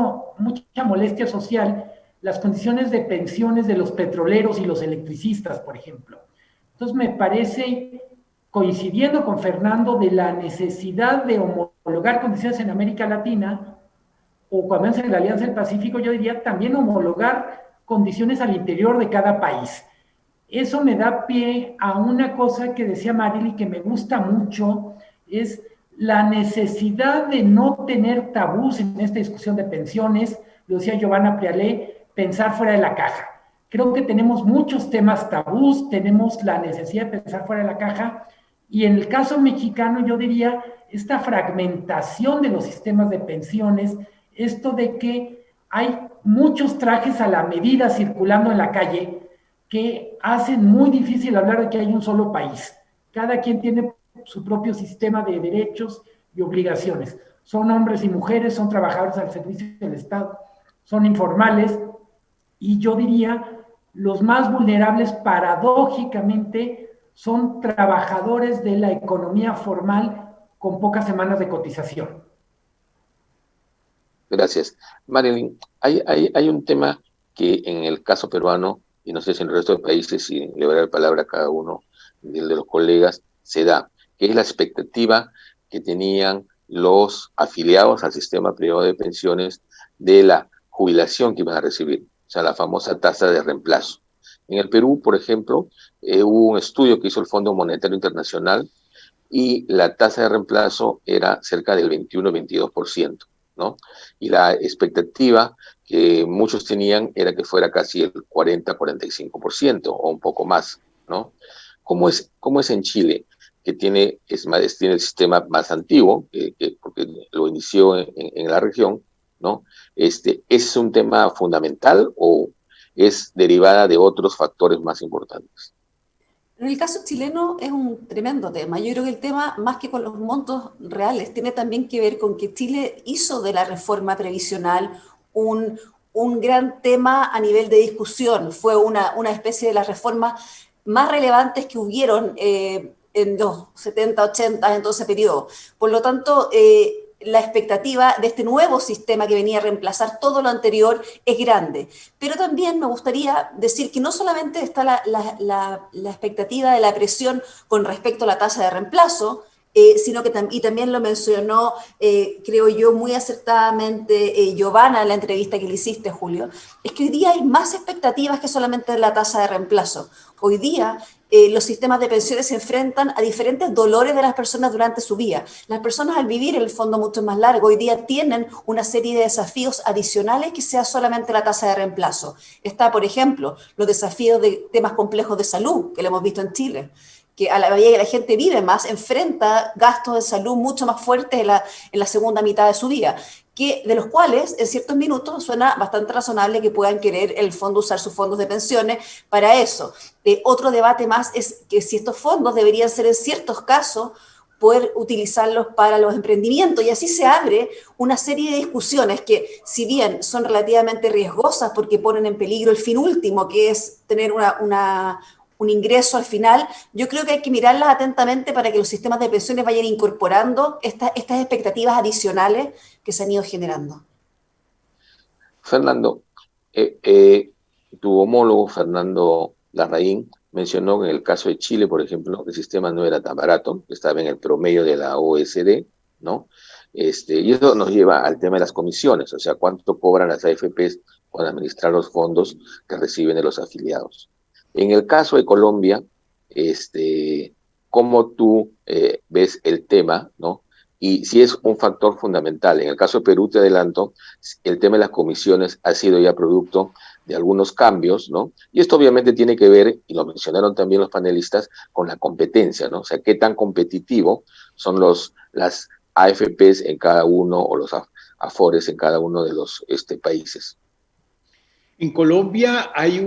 molestia social, las condiciones de pensiones de los petroleros y los electricistas, por ejemplo. Entonces me parece, coincidiendo con Fernando, de la necesidad de homologar condiciones en América Latina, o cuando menos en la Alianza del Pacífico, yo diría también homologar condiciones al interior de cada país. Eso me da pie a una cosa que decía Marily que me gusta mucho, es la necesidad de no tener tabús en esta discusión de pensiones, lo decía Giovanna Prialé, pensar fuera de la caja. Creo que tenemos muchos temas tabús, tenemos la necesidad de pensar fuera de la caja, y en el caso mexicano yo diría esta fragmentación de los sistemas de pensiones, esto de que hay muchos trajes a la medida circulando en la calle que hacen muy difícil hablar de que hay un solo país. Cada quien tiene su propio sistema de derechos y obligaciones. Son hombres y mujeres, son trabajadores al servicio del Estado, son informales, y yo diría los más vulnerables paradójicamente son trabajadores de la economía formal con pocas semanas de cotización. Gracias. Marilyn, hay un tema que en el caso peruano, y no sé si en el resto de países, y le voy a dar palabra a cada uno de los colegas, se da, que es la expectativa que tenían los afiliados al sistema privado de pensiones de la jubilación que iban a recibir, o sea, la famosa tasa de reemplazo. En el Perú, por ejemplo, hubo un estudio que hizo el Fondo Monetario Internacional y la tasa de reemplazo era cerca del 21-22%. ¿no? Y la expectativa que muchos tenían era que fuera casi el 40-45% o un poco más, ¿no? ¿Cómo es en Chile, que tiene el sistema más antiguo, porque lo inició en la región, ¿no? ¿Es un tema fundamental o es derivada de otros factores más importantes? En el caso chileno es un tremendo tema. Yo creo que el tema, más que con los montos reales, tiene también que ver con que Chile hizo de la reforma previsional un gran tema a nivel de discusión. Fue una especie de las reformas más relevantes que hubieron en los 70, 80, en todo ese periodo. Por lo tanto, la expectativa de este nuevo sistema que venía a reemplazar todo lo anterior es grande. Pero también me gustaría decir que no solamente está la expectativa de la presión con respecto a la tasa de reemplazo, sino que y también lo mencionó, creo yo, muy acertadamente Giovanna en la entrevista que le hiciste, Julio, es que hoy día hay más expectativas que solamente la tasa de reemplazo. Hoy día los sistemas de pensiones se enfrentan a diferentes dolores de las personas durante su vida. Las personas al vivir en el fondo mucho más largo hoy día tienen una serie de desafíos adicionales que sea solamente la tasa de reemplazo. Está, por ejemplo, los desafíos de temas complejos de salud, que lo hemos visto en Chile, que a la medida que la gente vive más, enfrenta gastos de salud mucho más fuertes en la segunda mitad de su vida, de los cuales en ciertos minutos suena bastante razonable que puedan querer el fondo usar sus fondos de pensiones para eso. Otro debate más es que si estos fondos deberían ser en ciertos casos poder utilizarlos para los emprendimientos, y así se abre una serie de discusiones que, si bien son relativamente riesgosas porque ponen en peligro el fin último, que es tener un ingreso al final, yo creo que hay que mirarlas atentamente para que los sistemas de pensiones vayan incorporando estas expectativas adicionales que se han ido generando. Fernando, tu homólogo Fernando Larraín mencionó que en el caso de Chile, por ejemplo, el sistema no era tan barato, estaba en el promedio de la OECD, ¿no? Y eso nos lleva al tema de las comisiones, o sea, cuánto cobran las AFPs por administrar los fondos que reciben de los afiliados. En el caso de Colombia, ¿cómo tú ves el tema, ¿no? Y si es un factor fundamental. En el caso de Perú, te adelanto, el tema de las comisiones ha sido ya producto de algunos cambios, ¿no? Y esto obviamente tiene que ver, y lo mencionaron también los panelistas, con la competencia, ¿no? O sea, qué tan competitivo son las AFPs en cada uno, o los AFORES en cada uno de los países. En Colombia hay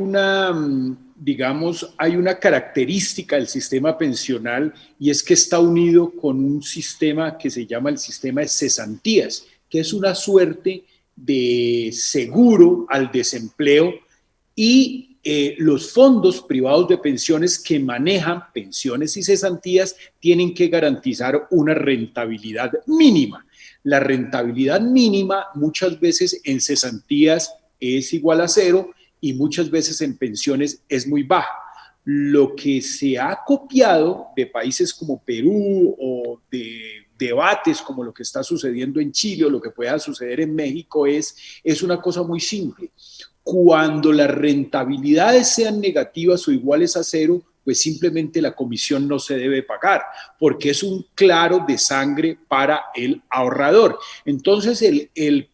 hay una característica del sistema pensional, y es que está unido con un sistema que se llama el sistema de cesantías, que es una suerte de seguro al desempleo, y los fondos privados de pensiones que manejan pensiones y cesantías tienen que garantizar una rentabilidad mínima. La rentabilidad mínima muchas veces en cesantías es igual a cero, y muchas veces en pensiones es muy baja. Lo que se ha copiado de países como Perú, o de debates como lo que está sucediendo en Chile o lo que pueda suceder en México, es una cosa muy simple. Cuando las rentabilidades sean negativas o iguales a cero, pues simplemente la comisión no se debe pagar, porque es un claro de sangre para el ahorrador. Entonces, el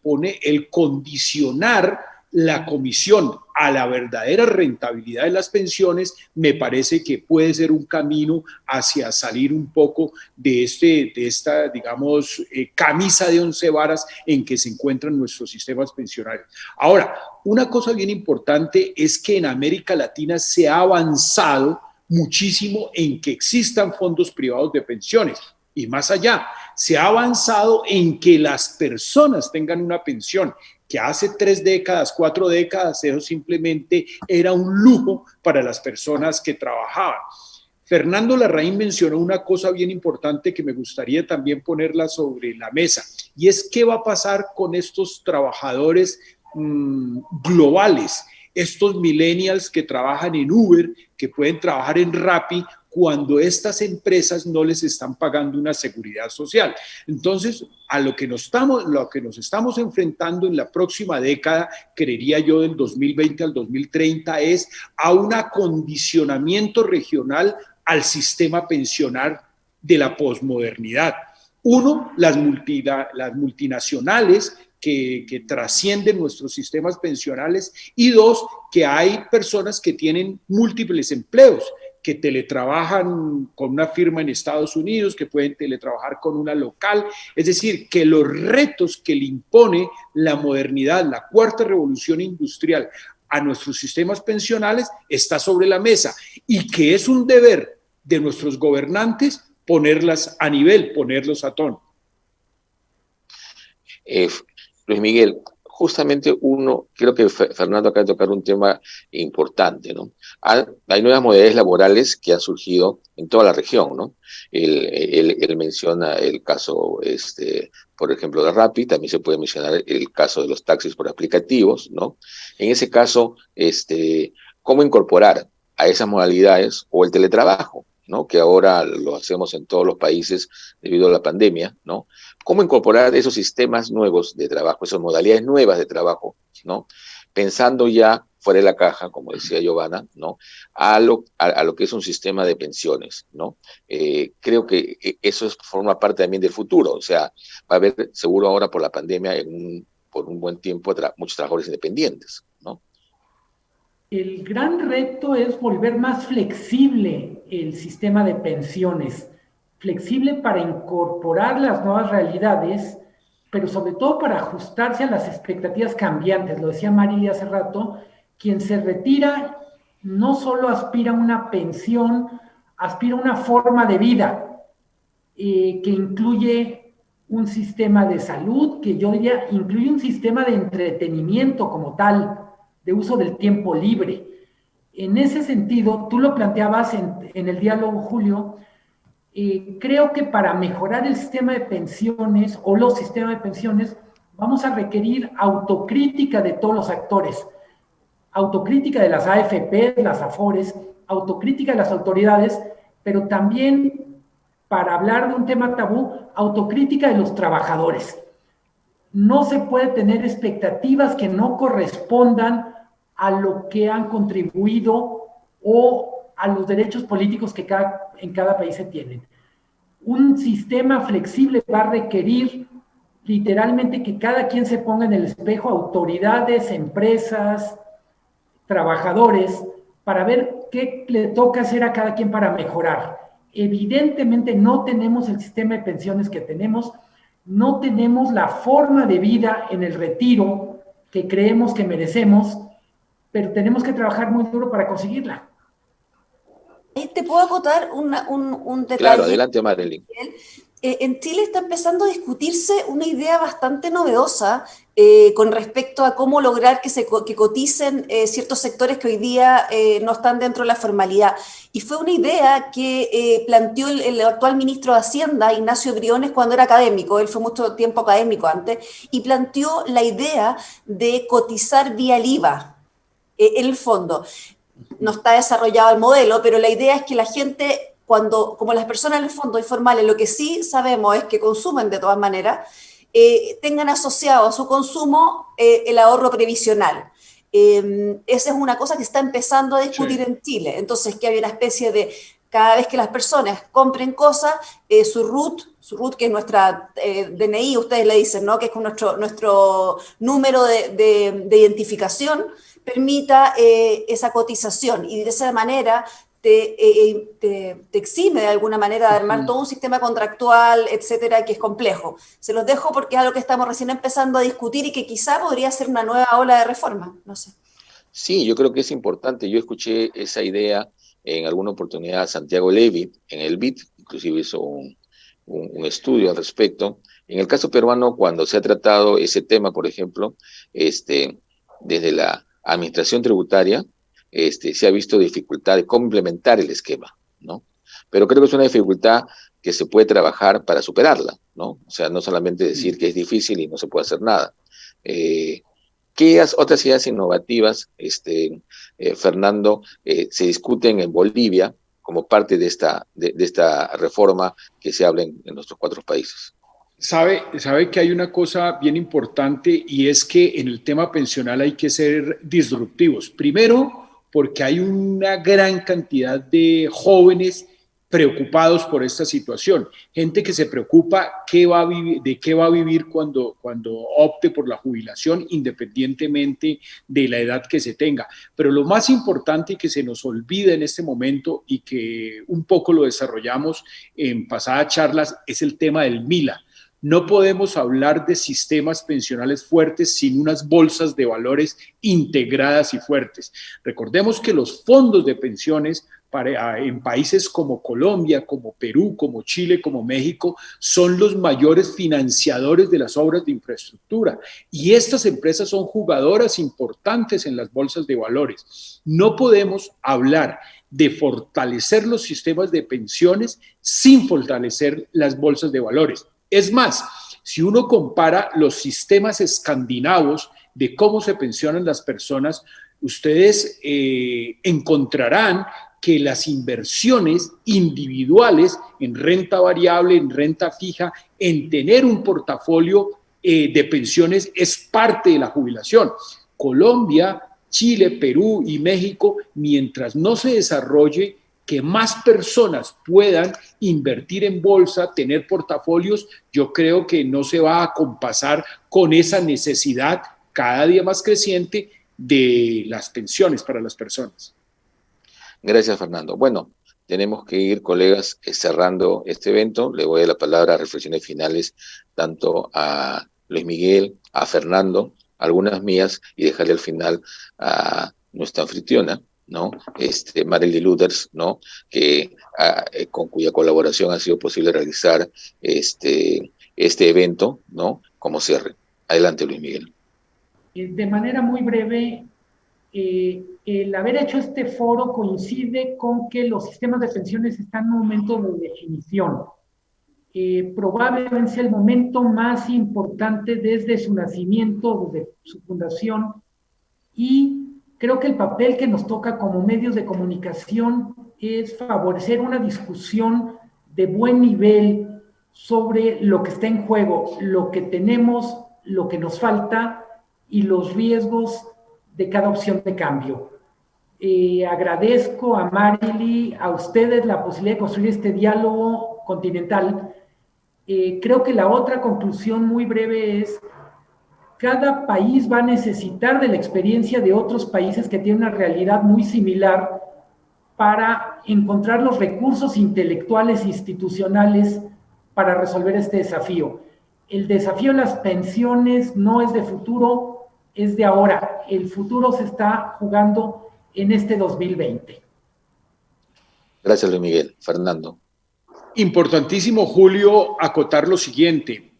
condicionar la comisión a la verdadera rentabilidad de las pensiones me parece que puede ser un camino hacia salir un poco de esta, digamos, camisa de 11 varas en que se encuentran nuestros sistemas pensionarios. Ahora, una cosa bien importante es que en América Latina se ha avanzado muchísimo en que existan fondos privados de pensiones. Y más allá, se ha avanzado en que las personas tengan una pensión, que hace 3 décadas, 4 décadas, eso simplemente era un lujo para las personas que trabajaban. Fernando Larraín mencionó una cosa bien importante que me gustaría también ponerla sobre la mesa, y es qué va a pasar con estos trabajadores globales, estos millennials que trabajan en Uber, que pueden trabajar en Rappi, cuando estas empresas no les están pagando una seguridad social. Entonces, a lo que nos estamos enfrentando en la próxima década, creería yo del 2020 al 2030, es a un acondicionamiento regional al sistema pensional de la posmodernidad. Uno, las multinacionales que trascienden nuestros sistemas pensionales, y dos, que hay personas que tienen múltiples empleos, que teletrabajan con una firma en Estados Unidos, que pueden teletrabajar con una local. Es decir, que los retos que le impone la modernidad, la cuarta revolución industrial a nuestros sistemas pensionales está sobre la mesa, y que es un deber de nuestros gobernantes ponerlas a nivel, ponerlos a tono. Luis Miguel, justamente creo que Fernando acaba de tocar un tema importante, ¿no? Hay nuevas modalidades laborales que han surgido en toda la región, ¿no? Él menciona el caso, por ejemplo, de Rappi, también se puede mencionar el caso de los taxis por aplicativos, ¿no? En ese caso, ¿cómo incorporar a esas modalidades, o el teletrabajo, ¿no? Que ahora lo hacemos en todos los países debido a la pandemia, ¿no? ¿Cómo incorporar esos sistemas nuevos de trabajo, esas modalidades nuevas de trabajo, ¿no? Pensando ya fuera de la caja, como decía Giovanna, ¿no? A lo que es un sistema de pensiones, ¿no? Creo que eso forma parte también del futuro. O sea, va a haber seguro ahora por la pandemia por un buen tiempo muchos trabajadores independientes, ¿no? El gran reto es volver más flexible el sistema de pensiones, flexible para incorporar las nuevas realidades, pero sobre todo para ajustarse a las expectativas cambiantes. Lo decía Marily hace rato, quien se retira no solo aspira a una pensión, aspira a una forma de vida. que incluye un sistema de salud, que yo diría incluye un sistema de entretenimiento como tal, de uso del tiempo libre. En ese sentido, tú lo planteabas en el diálogo, Julio, creo que para mejorar el sistema de pensiones o los sistemas de pensiones, vamos a requerir autocrítica de todos los actores, autocrítica de las AFP, las AFORES, autocrítica de las autoridades, pero también, para hablar de un tema tabú, autocrítica de los trabajadores. No se puede tener expectativas que no correspondan a lo que han contribuido o a los derechos políticos que en cada país se tienen. Un sistema flexible va a requerir literalmente que cada quien se ponga en el espejo, autoridades, empresas, trabajadores, para ver qué le toca hacer a cada quien para mejorar. Evidentemente no tenemos el sistema de pensiones que tenemos, no tenemos la forma de vida en el retiro que creemos que merecemos, pero tenemos que trabajar muy duro para conseguirla. Te puedo acotar un detalle. Claro, adelante, Marilyn. En Chile está empezando a discutirse una idea bastante novedosa con respecto a cómo lograr que coticen ciertos sectores que hoy día no están dentro de la formalidad. Y fue una idea que planteó el actual ministro de Hacienda, Ignacio Briones, cuando era académico. Él fue mucho tiempo académico antes, y planteó la idea de cotizar vía el IVA, en el fondo. No está desarrollado el modelo, pero la idea es que la gente, como las personas en el fondo informales, lo que sí sabemos es que consumen de todas maneras, tengan asociado a su consumo el ahorro previsional. Esa es una cosa que está empezando a discutir en Chile. Entonces, que había una especie de, cada vez que las personas compren cosas, su RUT, que es nuestra DNI, ustedes le dicen, ¿no? Que es nuestro número de identificación, permita esa cotización, y de esa manera te exime de alguna manera de armar todo un sistema contractual, etcétera, que es complejo. Se los dejo porque es algo que estamos recién empezando a discutir y que quizá podría ser una nueva ola de reforma, no sé. Sí, yo creo que es importante. Yo escuché esa idea en alguna oportunidad a Santiago Levy en el BID, inclusive hizo un estudio al respecto. En el caso peruano, cuando se ha tratado ese tema, por ejemplo, desde la administración tributaria, se ha visto dificultad de complementar el esquema, ¿no? Pero creo que es una dificultad que se puede trabajar para superarla, ¿no? O sea, no solamente decir que es difícil y no se puede hacer nada. ¿Qué otras ideas innovativas, Fernando, se discuten en Bolivia como parte de esta reforma que se habla en nuestros 4 países? Sabe que hay una cosa bien importante, y es que en el tema pensional hay que ser disruptivos. Primero, porque hay una gran cantidad de jóvenes preocupados por esta situación, gente que se preocupa de qué va a vivir cuando opte por la jubilación, independientemente de la edad que se tenga. Pero lo más importante y que se nos olvida en este momento, y que un poco lo desarrollamos en pasadas charlas, es el tema del MILA. No podemos hablar de sistemas pensionales fuertes sin unas bolsas de valores integradas y fuertes. Recordemos que los fondos de pensiones en países como Colombia, como Perú, como Chile, como México, son los mayores financiadores de las obras de infraestructura. Y estas empresas son jugadoras importantes en las bolsas de valores. No podemos hablar de fortalecer los sistemas de pensiones sin fortalecer las bolsas de valores. Es más, si uno compara los sistemas escandinavos de cómo se pensionan las personas, ustedes encontrarán que las inversiones individuales en renta variable, en renta fija, en tener un portafolio de pensiones es parte de la jubilación. Colombia, Chile, Perú y México, mientras no se desarrolle que más personas puedan invertir en bolsa, tener portafolios, yo creo que no se va a compasar con esa necesidad cada día más creciente de las pensiones para las personas. Gracias, Fernando. Bueno, tenemos que ir, colegas, cerrando este evento. Le voy a dar la palabra a reflexiones finales tanto a Luis Miguel, a Fernando, algunas mías, y dejarle al final a nuestra anfitriona, ¿no? Marely Luthers, ¿no? Con cuya colaboración ha sido posible realizar este evento, ¿no? Como cierre. Adelante, Luis Miguel. De manera muy breve, el haber hecho este foro coincide con que los sistemas de pensiones están en un momento de definición. Probablemente sea el momento más importante desde su nacimiento, desde su fundación, y creo que el papel que nos toca como medios de comunicación es favorecer una discusión de buen nivel sobre lo que está en juego, lo que tenemos, lo que nos falta y los riesgos de cada opción de cambio. Agradezco a Marely, a ustedes la posibilidad de construir este diálogo continental. Creo que la otra conclusión muy breve es: cada país va a necesitar de la experiencia de otros países que tienen una realidad muy similar para encontrar los recursos intelectuales e institucionales para resolver este desafío. El desafío de las pensiones no es de futuro, es de ahora. El futuro se está jugando en este 2020. Gracias, Luis Miguel. Fernando. Importantísimo, Julio, acotar lo siguiente.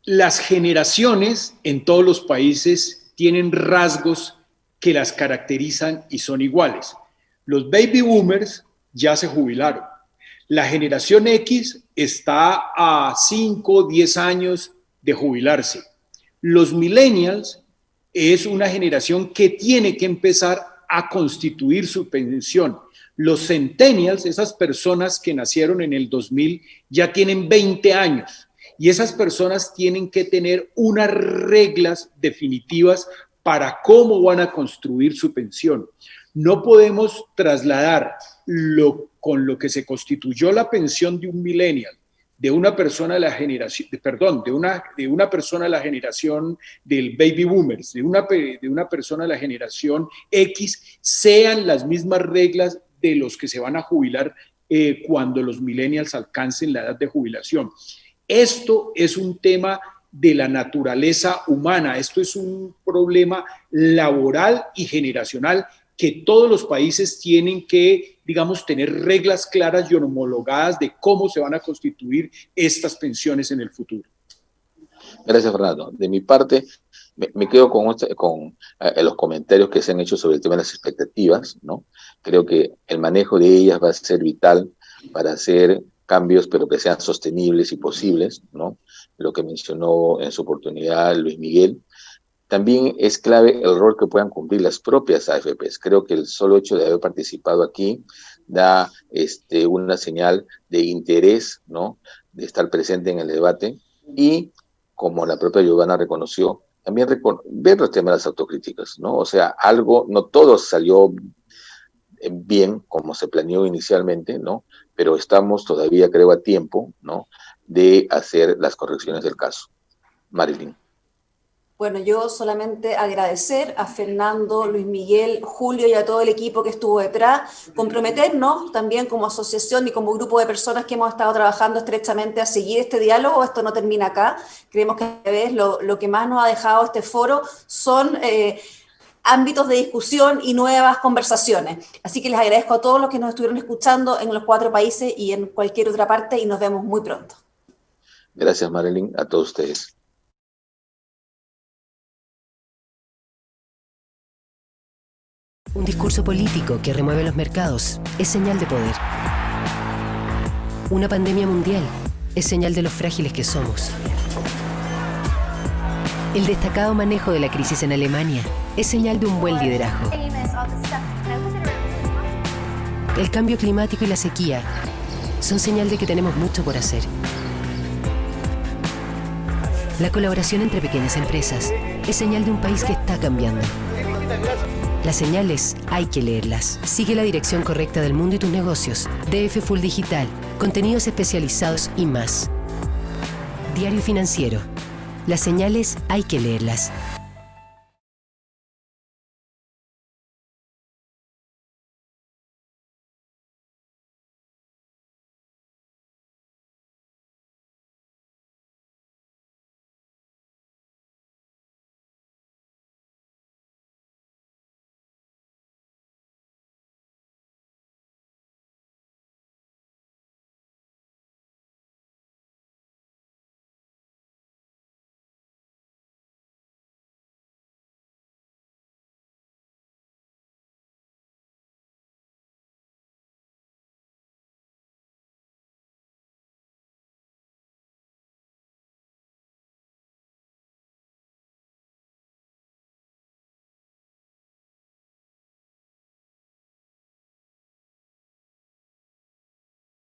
Las generaciones en todos los países tienen rasgos que las caracterizan y son iguales. Los baby boomers ya se jubilaron. La generación X está a 5, 10 años de jubilarse. Los millennials es una generación que tiene que empezar a constituir su pensión. Los centennials, esas personas que nacieron en el 2000, ya tienen 20 años. Y esas personas tienen que tener unas reglas definitivas para cómo van a construir su pensión. No podemos trasladar con lo que se constituyó la pensión de un millennial, de una persona de la generación, de una persona de la generación del baby boomers, de una persona de la generación X, sean las mismas reglas de los que se van a jubilar cuando los millennials alcancen la edad de jubilación. Esto es un tema de la naturaleza humana, esto es un problema laboral y generacional que todos los países tienen que, digamos, tener reglas claras y homologadas de cómo se van a constituir estas pensiones en el futuro. Gracias, Fernando. De mi parte, me quedo con los comentarios que se han hecho sobre el tema de las expectativas, ¿no? Creo que el manejo de ellas va a ser vital para hacer cambios, pero que sean sostenibles y posibles, ¿no? Lo que mencionó en su oportunidad Luis Miguel. También es clave el rol que puedan cumplir las propias AFPs. Creo que el solo hecho de haber participado aquí da una señal de interés, ¿no? De estar presente en el debate y, como la propia Giovanna reconoció, también ver los temas de las autocríticas, ¿no? O sea, no todo salió bien como se planeó inicialmente, ¿no? Pero estamos todavía, creo, a tiempo, ¿no? De hacer las correcciones del caso. Marely. Bueno, yo solamente agradecer a Fernando, Luis Miguel, Julio y a todo el equipo que estuvo detrás, comprometernos también como asociación y como grupo de personas que hemos estado trabajando estrechamente a seguir este diálogo. Esto no termina acá. Creemos que a veces lo que más nos ha dejado este foro son ámbitos de discusión y nuevas conversaciones. Así que les agradezco a todos los que nos estuvieron escuchando en los 4 países y en cualquier otra parte, y nos vemos muy pronto. Gracias, Marely, a todos ustedes. Un discurso político que remueve los mercados es señal de poder. Una pandemia mundial es señal de lo frágiles que somos. El destacado manejo de la crisis en Alemania es señal de un buen liderazgo. El cambio climático y la sequía son señal de que tenemos mucho por hacer. La colaboración entre pequeñas empresas es señal de un país que está cambiando. Las señales hay que leerlas. Sigue la dirección correcta del mundo y tus negocios. DF Full Digital, contenidos especializados y más. Diario Financiero. Las señales hay que leerlas.